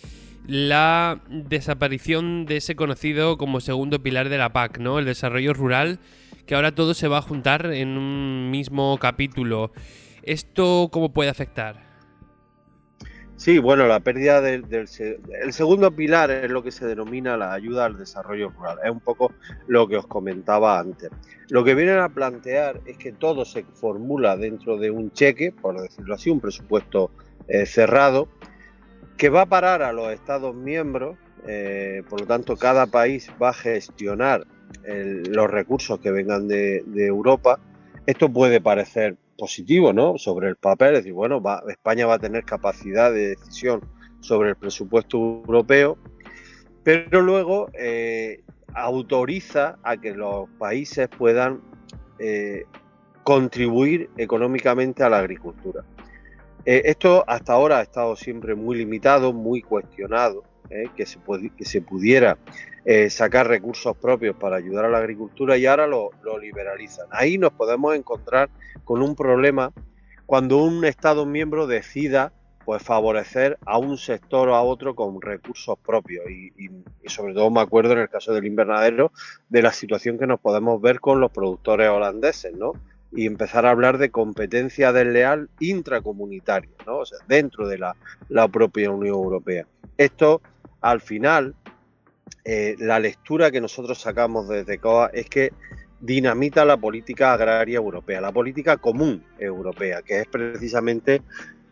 la desaparición de ese conocido como segundo pilar de la PAC, ¿no? El desarrollo rural, que ahora todo se va a juntar en un mismo capítulo. ¿Esto cómo puede afectar? Sí, bueno, la pérdida el segundo pilar es lo que se denomina la ayuda al desarrollo rural. Es un poco lo que os comentaba antes. Lo que vienen a plantear es que todo se formula dentro de un cheque, por decirlo así, un presupuesto cerrado, que va a parar a los Estados miembros. Por lo tanto, cada país va a gestionar los recursos que vengan de Europa. Esto puede parecer positivo, ¿no? Sobre el papel, es decir, bueno, España va a tener capacidad de decisión sobre el presupuesto europeo, pero luego autoriza a que los países puedan contribuir económicamente a la agricultura. Esto hasta ahora ha estado siempre muy limitado, muy cuestionado, que se pudiera sacar recursos propios para ayudar a la agricultura, y ahora lo liberalizan. Ahí nos podemos encontrar con un problema cuando un Estado miembro decida pues favorecer a un sector o a otro con recursos propios y sobre todo me acuerdo en el caso del invernadero de la situación que nos podemos ver con los productores holandeses, ¿no? Y empezar a hablar de competencia desleal intracomunitaria, ¿no? O sea, dentro de la propia Unión Europea. Esto, al final, la lectura que nosotros sacamos desde COA es que dinamita la política agraria europea, la política común europea, que es precisamente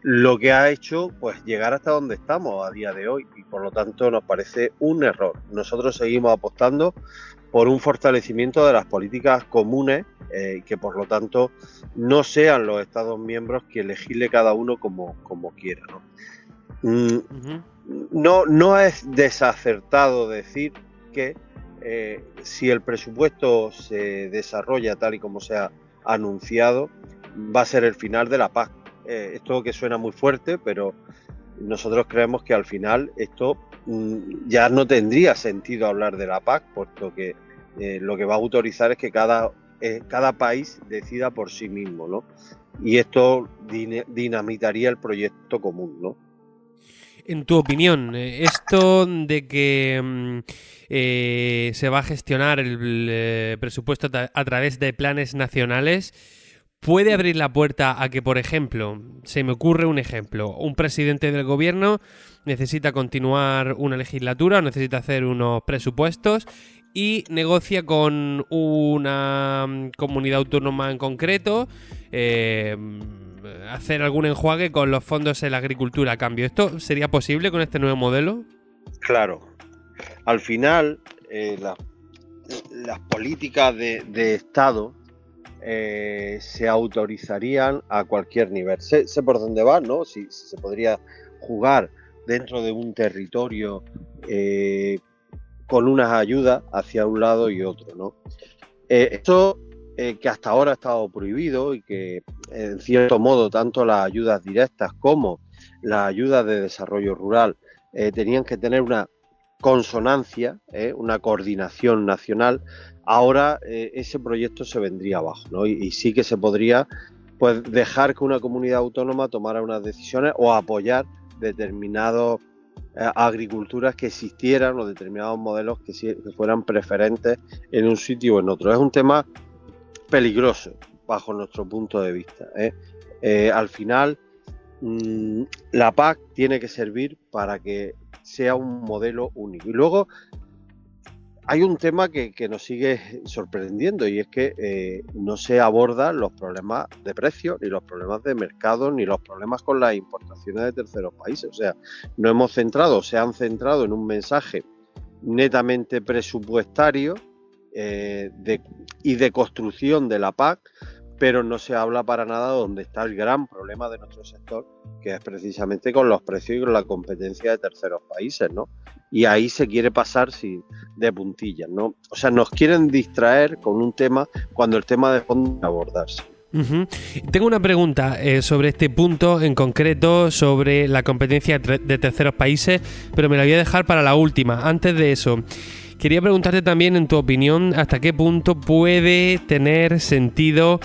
lo que ha hecho pues llegar hasta donde estamos a día de hoy y por lo tanto nos parece un error. Nosotros seguimos apostando por un fortalecimiento de las políticas comunes que por lo tanto no sean los Estados miembros que legisle cada uno como quiera, ¿no? No es desacertado decir que si el presupuesto se desarrolla tal y como se ha anunciado, va a ser el final de la PAC. Esto que suena muy fuerte, pero nosotros creemos que al final esto ya no tendría sentido hablar de la PAC, puesto que lo que va a autorizar es que cada país decida por sí mismo, ¿no? Y esto dinamitaría el proyecto común, ¿no? En tu opinión, esto de que se va a gestionar el presupuesto a través de planes nacionales, ¿puede abrir la puerta a que, por ejemplo, se me ocurre un ejemplo, un presidente del gobierno necesita continuar una legislatura o necesita hacer unos presupuestos y negocia con una comunidad autónoma en concreto, hacer algún enjuague con los fondos en la agricultura a cambio? ¿Esto sería posible con este nuevo modelo? Claro. Al final, las políticas de Estado se autorizarían a cualquier nivel. Sé por dónde va, ¿no? Si se podría jugar dentro de un territorio con unas ayudas hacia un lado y otro, ¿no? Esto que hasta ahora ha estado prohibido y que en cierto modo tanto las ayudas directas como las ayudas de desarrollo rural tenían que tener una consonancia, una coordinación nacional. Ahora ese proyecto se vendría abajo, ¿no? Y sí que se podría pues dejar que una comunidad autónoma tomara unas decisiones o apoyar determinadas agriculturas que existieran o determinados modelos que fueran preferentes en un sitio o en otro. Es un tema peligroso bajo nuestro punto de vista. Al final la PAC tiene que servir para que sea un modelo único. Y luego hay un tema que nos sigue sorprendiendo y es que no se abordan los problemas de precios, ni los problemas de mercado, ni los problemas con las importaciones de terceros países. O sea, se han centrado en un mensaje netamente presupuestario y de construcción de la PAC, pero no se habla para nada donde está el gran problema de nuestro sector, que es precisamente con los precios y con la competencia de terceros países, ¿no? Y ahí se quiere pasar de puntillas, ¿no? O sea, nos quieren distraer con un tema cuando el tema de fondo debe abordarse. Tengo una pregunta sobre este punto en concreto, sobre la competencia de terceros países, pero me la voy a dejar para la última. Antes de eso, quería preguntarte también, en tu opinión, hasta qué punto puede tener sentido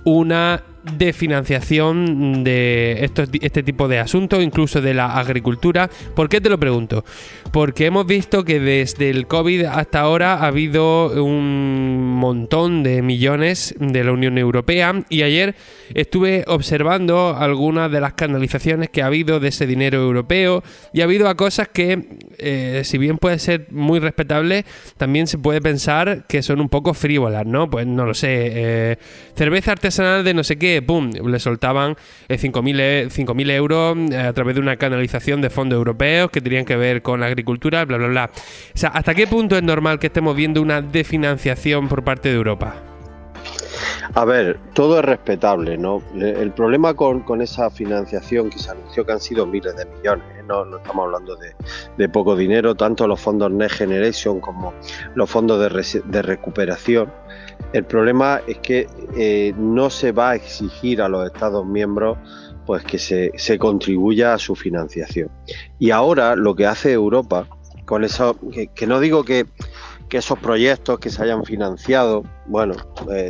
una de financiación de este tipo de asuntos, incluso de la agricultura. ¿Por qué te lo pregunto? Porque hemos visto que desde el COVID hasta ahora ha habido un montón de millones de la Unión Europea y ayer estuve observando algunas de las canalizaciones que ha habido de ese dinero europeo y ha habido a cosas que, si bien puede ser muy respetable, también se puede pensar que son un poco frívolas, ¿no? Pues no lo sé, cerveza artesanal de no sé qué, pum, le soltaban 5.000 euros a través de una canalización de fondos europeos que tenían que ver con la agricultura, bla, bla, bla. O sea, ¿hasta qué punto es normal que estemos viendo una desfinanciación por parte de Europa? A ver, todo es respetable, ¿no? El problema con esa financiación que se anunció, que han sido miles de millones, no estamos hablando de poco dinero, tanto los fondos Next Generation como los fondos de recuperación. El problema es que no se va a exigir a los Estados miembros pues que se contribuya a su financiación. Y ahora lo que hace Europa con eso, que no digo que que esos proyectos que se hayan financiado, bueno,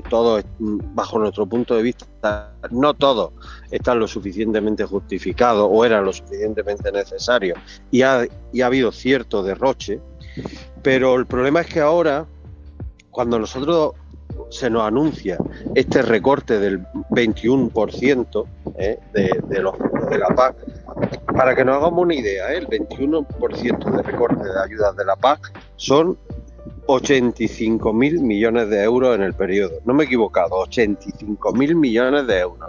todos bajo nuestro punto de vista, no todos están lo suficientemente justificados o eran lo suficientemente necesarios y ha habido cierto derroche, pero el problema es que ahora, cuando nosotros se nos anuncia este recorte del 21% de los fondos de la PAC, para que nos hagamos una idea, el 21% de recorte de ayudas de la PAC son 85.000 millones de euros en el periodo. No me he equivocado, 85.000 millones de euros.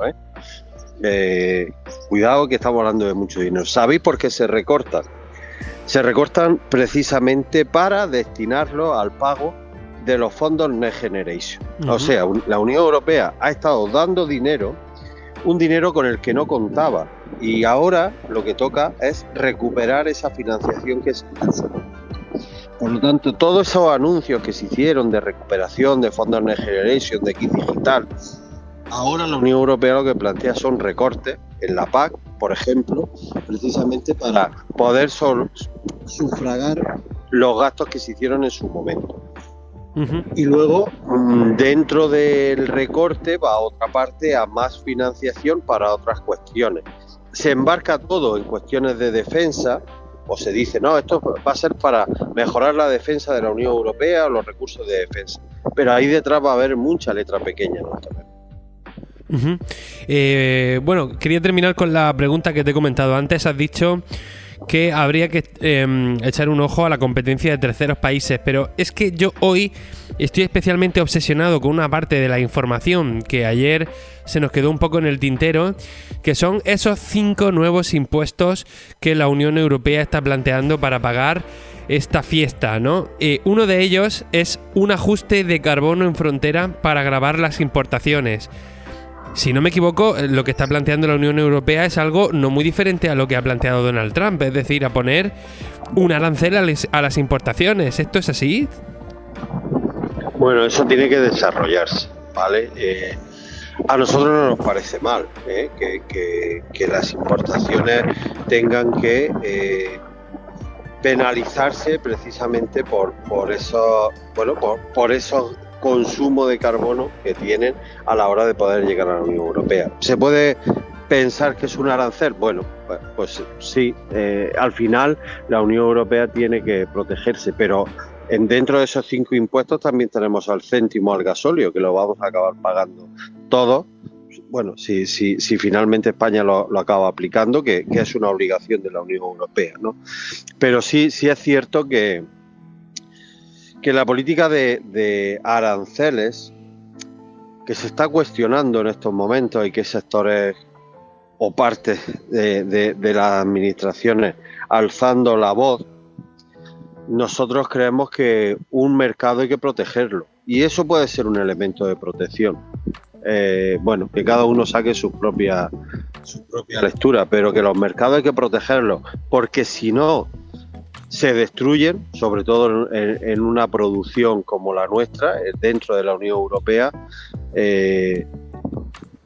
Cuidado que estamos hablando de mucho dinero. ¿Sabéis por qué se recortan? Se recortan precisamente para destinarlo al pago de los fondos Next Generation. O sea, la Unión Europea ha estado dando dinero, un dinero con el que no contaba, y ahora lo que toca es recuperar esa financiación que se hizo. Por lo tanto, todos esos anuncios que se hicieron de recuperación de fondos Next Generation, de kit digital, ahora la Unión Europea lo que plantea son recortes en la PAC, por ejemplo, precisamente para poder sufragar los gastos que se hicieron en su momento. Y luego, dentro del recorte, va a otra parte a más financiación para otras cuestiones. Se embarca todo en cuestiones de defensa, o se dice, no, esto va a ser para mejorar la defensa de la Unión Europea o los recursos de defensa. Pero ahí detrás va a haber mucha letra pequeña, ¿no? Bueno, quería terminar con la pregunta que te he comentado antes. Has dicho que habría que echar un ojo a la competencia de terceros países, pero es que yo hoy estoy especialmente obsesionado con una parte de la información que ayer se nos quedó un poco en el tintero, que son esos 5 nuevos impuestos que la Unión Europea está planteando para pagar esta fiesta, ¿no? Uno de ellos es un ajuste de carbono en frontera para gravar las importaciones. Si no me equivoco, lo que está planteando la Unión Europea es algo no muy diferente a lo que ha planteado Donald Trump, es decir, a poner un arancel a las importaciones. ¿Esto es así? Bueno, eso tiene que desarrollarse, ¿vale? A nosotros no nos parece mal que las importaciones tengan que penalizarse precisamente por esos consumo de carbono que tienen a la hora de poder llegar a la Unión Europea. ¿Se puede pensar que es un arancel? Bueno, pues sí, al final la Unión Europea tiene que protegerse, pero dentro de esos 5 impuestos también tenemos al céntimo al gasóleo, que lo vamos a acabar pagando todos. Bueno, si finalmente España lo acaba aplicando, que es una obligación de la Unión Europea, ¿no? Pero sí es cierto que la política de aranceles que se está cuestionando en estos momentos y que sectores o partes de las administraciones alzando la voz, nosotros creemos que un mercado hay que protegerlo y eso puede ser un elemento de protección. Que cada uno saque su propia lectura, pero que los mercados hay que protegerlos, porque si no se destruyen, sobre todo en una producción como la nuestra, dentro de la Unión Europea.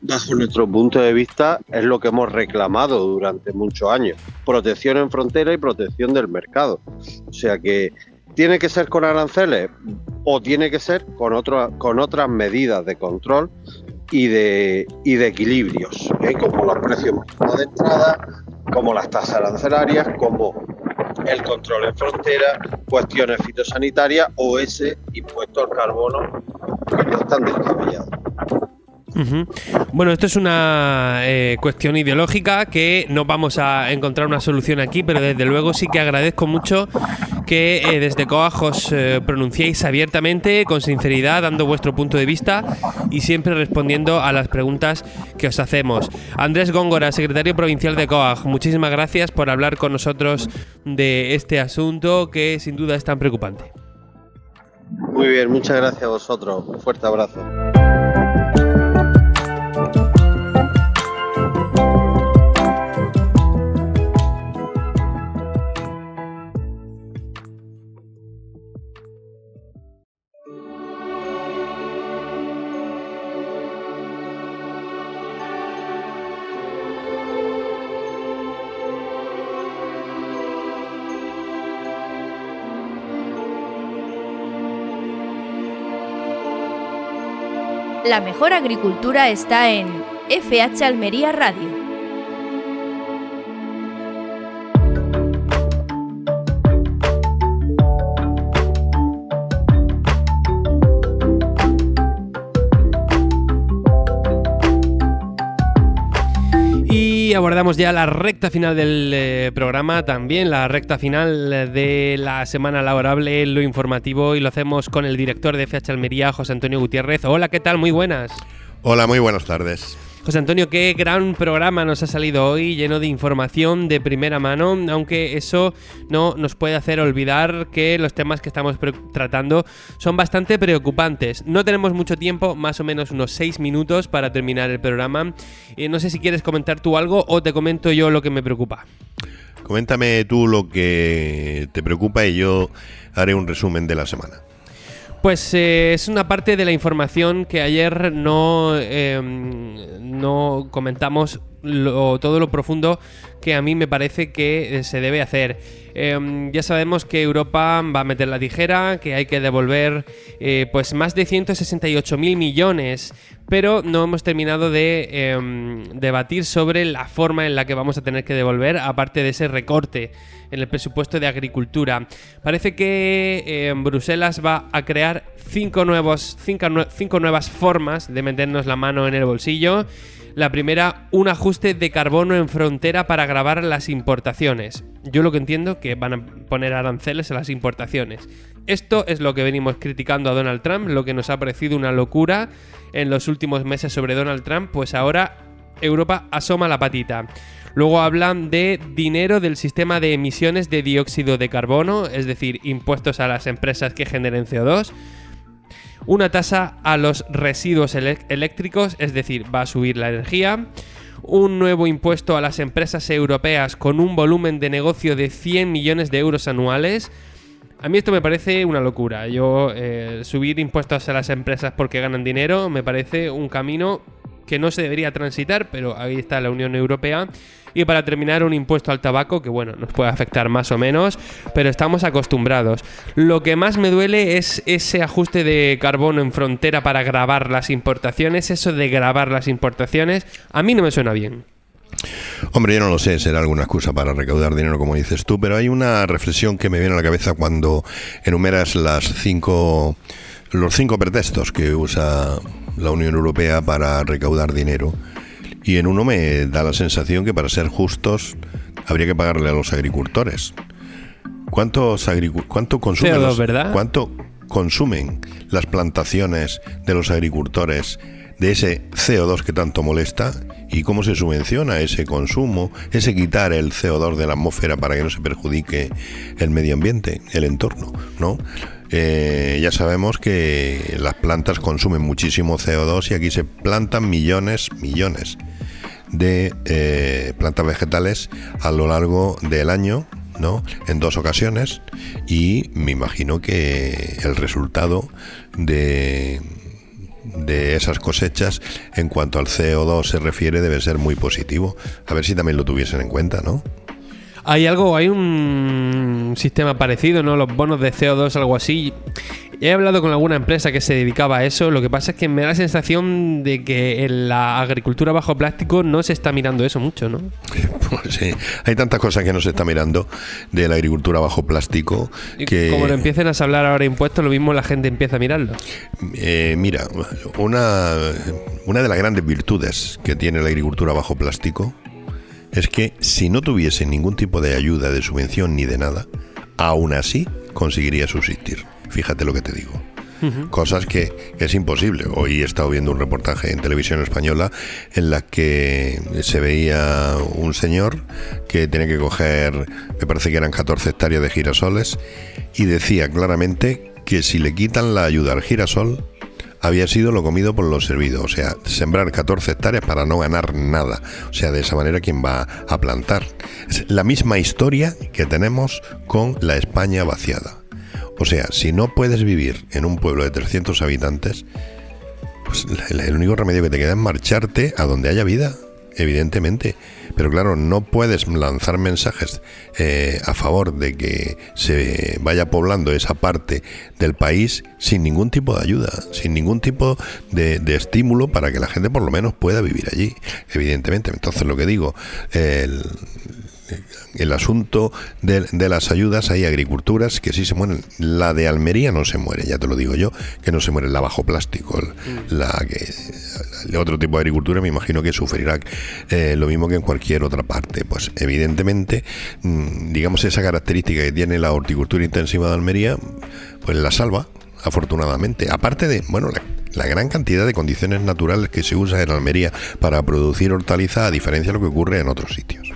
Bajo nuestro punto de vista, es lo que hemos reclamado durante muchos años: protección en frontera y protección del mercado. O sea que tiene que ser con aranceles o tiene que ser con otras medidas de control y de equilibrios, como los precios mínimos de entrada, como las tasas arancelarias, como el control en frontera, cuestiones fitosanitarias o ese impuesto al carbono que no es tan descabellado. Bueno, esto es una cuestión ideológica que no vamos a encontrar una solución aquí, pero desde luego sí que agradezco mucho que desde COAG os pronunciéis abiertamente, con sinceridad, dando vuestro punto de vista y siempre respondiendo a las preguntas que os hacemos. Andrés Góngora, secretario provincial de COAG, muchísimas gracias por hablar con nosotros de este asunto que sin duda es tan preocupante. Muy bien, muchas gracias a vosotros. Un fuerte abrazo. La mejor agricultura está en FH Almería Radio. Y abordamos ya la recta final del programa, también la recta final de la semana laborable en lo informativo, y lo hacemos con el director de FH Almería, José Antonio Gutiérrez. Hola, ¿qué tal? Muy buenas. Hola, muy buenas tardes. José Antonio, qué gran programa nos ha salido hoy, lleno de información de primera mano, aunque eso no nos puede hacer olvidar que los temas que estamos tratando son bastante preocupantes. No tenemos mucho tiempo, más o menos unos 6 minutos para terminar el programa. No sé si quieres comentar tú algo o te comento yo lo que me preocupa. Coméntame tú lo que te preocupa y yo haré un resumen de la semana. Pues es una parte de la información que ayer no comentamos todo lo profundo que a mí me parece que se debe hacer. Ya sabemos que Europa va a meter la tijera, que hay que devolver pues más de 168.000 millones, pero no hemos terminado de debatir sobre la forma en la que vamos a tener que devolver, aparte de ese recorte en el presupuesto de agricultura. Parece que Bruselas va a crear 5 nuevas formas de meternos la mano en el bolsillo. La primera, un ajuste de carbono en frontera para gravar las importaciones. Yo lo que entiendo que van a poner aranceles a las importaciones. Esto es lo que venimos criticando a Donald Trump, lo que nos ha parecido una locura en los últimos meses sobre Donald Trump, pues ahora Europa asoma la patita. Luego hablan de dinero del sistema de emisiones de dióxido de carbono, es decir, impuestos a las empresas que generen CO2. Una tasa a los residuos eléctricos, es decir, va a subir la energía. Un nuevo impuesto a las empresas europeas con un volumen de negocio de 100 millones de euros anuales. A mí esto me parece una locura. Subir impuestos a las empresas porque ganan dinero me parece un camino que no se debería transitar, pero ahí está la Unión Europea. Y para terminar, un impuesto al tabaco que, bueno, nos puede afectar más o menos, pero estamos acostumbrados. Lo que más me duele es ese ajuste de carbono en frontera para gravar las importaciones. Eso de gravar las importaciones, a mí no me suena bien. Hombre, yo no lo sé, será alguna excusa para recaudar dinero, como dices tú, pero hay una reflexión que me viene a la cabeza cuando enumeras los 5 pretextos que usa la Unión Europea para recaudar dinero. Y en uno me da la sensación que, para ser justos, habría que pagarle a los agricultores. ¿Cuánto consumen CO2, ¿verdad? ¿Cuánto consumen las plantaciones de los agricultores de ese CO2 que tanto molesta? ¿Y cómo se subvenciona ese consumo, ese quitar el CO2 de la atmósfera para que no se perjudique el medio ambiente, el entorno, ¿no? Ya sabemos que las plantas consumen muchísimo CO2 y aquí se plantan millones de plantas vegetales a lo largo del año, ¿no? En 2 ocasiones, y me imagino que el resultado de esas cosechas en cuanto al CO2 se refiere debe ser muy positivo. A ver si también lo tuviesen en cuenta, ¿no? Hay un sistema parecido, ¿no? Los bonos de CO2, algo así. He hablado con alguna empresa que se dedicaba a eso. Lo que pasa es que me da la sensación de que en la agricultura bajo plástico no se está mirando eso mucho, ¿no? Pues sí, hay tantas cosas que no se está mirando de la agricultura bajo plástico que... Como lo empiecen a hablar ahora de impuestos, lo mismo la gente empieza a mirarlo. Mira, una de las grandes virtudes que tiene la agricultura bajo plástico es que si no tuviese ningún tipo de ayuda, de subvención ni de nada, aún así conseguiría subsistir. Fíjate lo que te digo. Cosas que es imposible. Hoy he estado viendo un reportaje en televisión española en la que se veía un señor que tenía que coger, me parece que eran 14 hectáreas de girasoles, y decía claramente que si le quitan la ayuda al girasol, había sido lo comido por lo servido. O sea, sembrar 14 hectáreas para no ganar nada. O sea, de esa manera, ¿quién va a plantar? Es la misma historia que tenemos con la España vaciada. O sea, si no puedes vivir en un pueblo de 300 habitantes, pues el único remedio que te queda es marcharte a donde haya vida. evidentemente. Pero claro, no puedes lanzar mensajes a favor de que se vaya poblando esa parte del país sin ningún tipo de ayuda, sin ningún tipo de estímulo para que la gente por lo menos pueda vivir allí, evidentemente. Entonces, lo que digo, el asunto de las ayudas, hay agriculturas que sí se mueren. La de Almería no se muere, ya te lo digo yo, que no se muere, la bajo plástico. El otro tipo de agricultura me imagino que sufrirá lo mismo que en cualquier otra parte. Pues evidentemente, digamos, esa característica que tiene la horticultura intensiva de Almería, pues la salva, afortunadamente. Aparte de, bueno, la gran cantidad de condiciones naturales que se usa en Almería para producir hortalizas, a diferencia de lo que ocurre en otros sitios.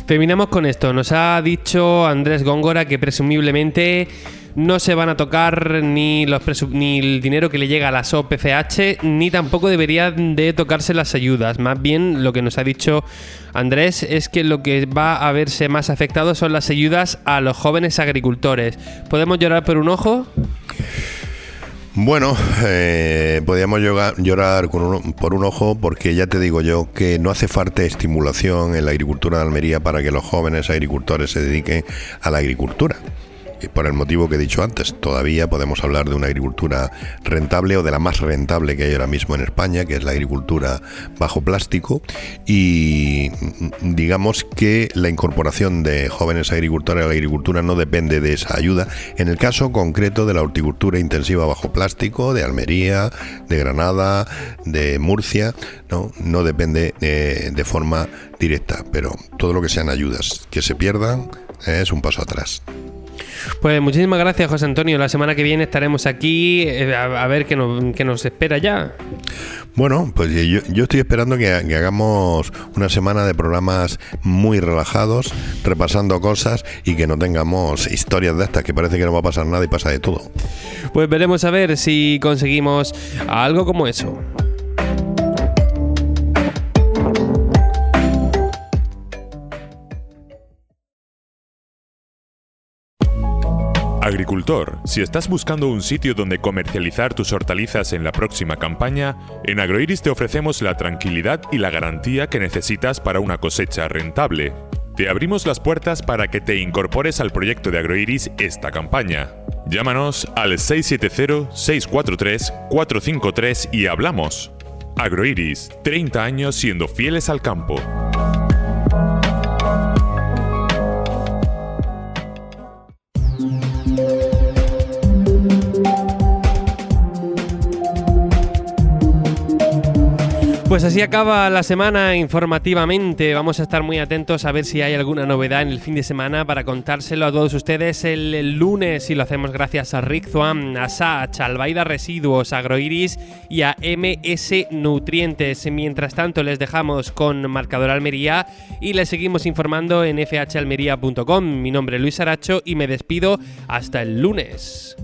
Terminamos con esto. Nos ha dicho Andrés Góngora que presumiblemente no se van a tocar ni el dinero que le llega a las OPCH, ni tampoco deberían de tocarse las ayudas. Más bien, lo que nos ha dicho Andrés es que lo que va a verse más afectado son las ayudas a los jóvenes agricultores. ¿Podemos llorar por un ojo? Bueno, podríamos llorar por un ojo, porque ya te digo yo que no hace falta estimulación en la agricultura de Almería para que los jóvenes agricultores se dediquen a la agricultura. Y por el motivo que he dicho antes, todavía podemos hablar de una agricultura rentable, o de la más rentable que hay ahora mismo en España, que es la agricultura bajo plástico, y digamos que la incorporación de jóvenes agricultores a la agricultura no depende de esa ayuda. En el caso concreto de la horticultura intensiva bajo plástico de Almería, de Granada, de Murcia, no depende de forma directa, pero todo lo que sean ayudas que se pierdan es un paso atrás. Pues muchísimas gracias, José Antonio. La semana que viene estaremos aquí a ver qué nos espera ya. Bueno, pues yo estoy esperando que hagamos una semana de programas muy relajados, repasando cosas, y que no tengamos historias de estas que parece que no va a pasar nada y pasa de todo. Pues veremos a ver si conseguimos algo como eso. Agricultor, si estás buscando un sitio donde comercializar tus hortalizas en la próxima campaña, en Agroiris te ofrecemos la tranquilidad y la garantía que necesitas para una cosecha rentable. Te abrimos las puertas para que te incorpores al proyecto de Agroiris esta campaña. Llámanos al 670-643-453 y hablamos. Agroiris, 30 años siendo fieles al campo. Pues así acaba la semana informativamente. Vamos a estar muy atentos a ver si hay alguna novedad en el fin de semana para contárselo a todos ustedes el lunes, y lo hacemos gracias a Rixzuan, a Sach, a Albaida Residuos, a Agroiris y a MS Nutrientes. Mientras tanto, les dejamos con Marcador Almería y les seguimos informando en fhalmería.com. Mi nombre es Luis Aracho y me despido hasta el lunes.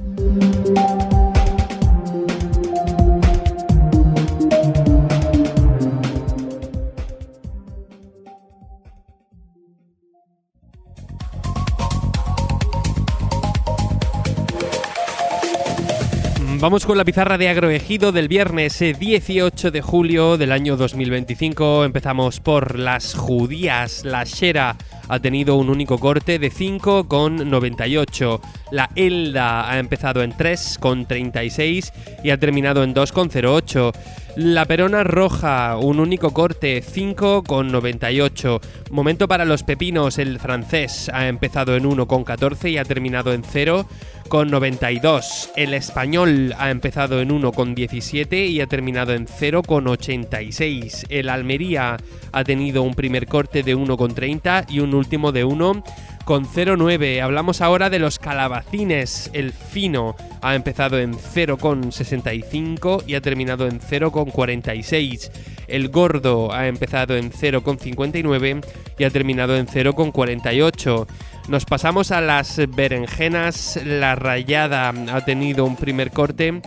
Vamos con la pizarra de Agroejido del viernes 18 de julio del año 2025. Empezamos por las judías. La Shera ha tenido un único corte de 5,98. La Elda ha empezado en 3,36 y ha terminado en 2,08. La Perona Roja, un único corte, 5,98. Momento para los pepinos. El francés ha empezado en 1,14 y ha terminado en 0,92. El español ha empezado en 1,17 y ha terminado en 0,86. El Almería ha tenido un primer corte de 1,30 y un último de 1,09. Hablamos ahora de los calabacines. El fino ha empezado en 0,65 y ha terminado en 0,46. El gordo ha empezado en 0,59 y ha terminado en 0,48. Nos pasamos a las berenjenas. La rallada ha tenido un primer corte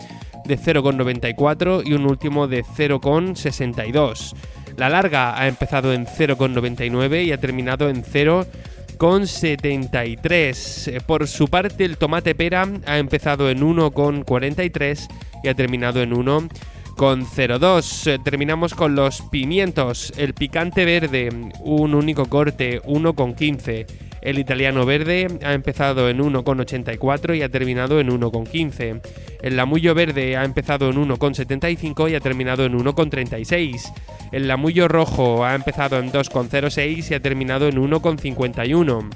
de 0,94 y un último de 0,62. La larga ha empezado en 0,99 y ha terminado en 0,73. Por su parte, el tomate pera ha empezado en 1,43 y ha terminado en 1,43. 1,02. Terminamos con los pimientos. El picante verde, un único corte, 1,15. El italiano verde ha empezado en 1,84 y ha terminado en 1,15. El lamullo verde ha empezado en 1,75 y ha terminado en 1,36. El lamullo rojo ha empezado en 2,06 y ha terminado en 1,51.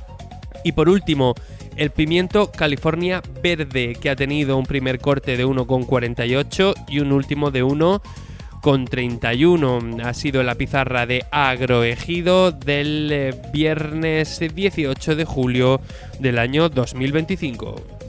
Y por último, el pimiento California verde, que ha tenido un primer corte de 1,48 y un último de 1,31. Ha sido la pizarra de Agroejido del viernes 18 de julio del año 2025.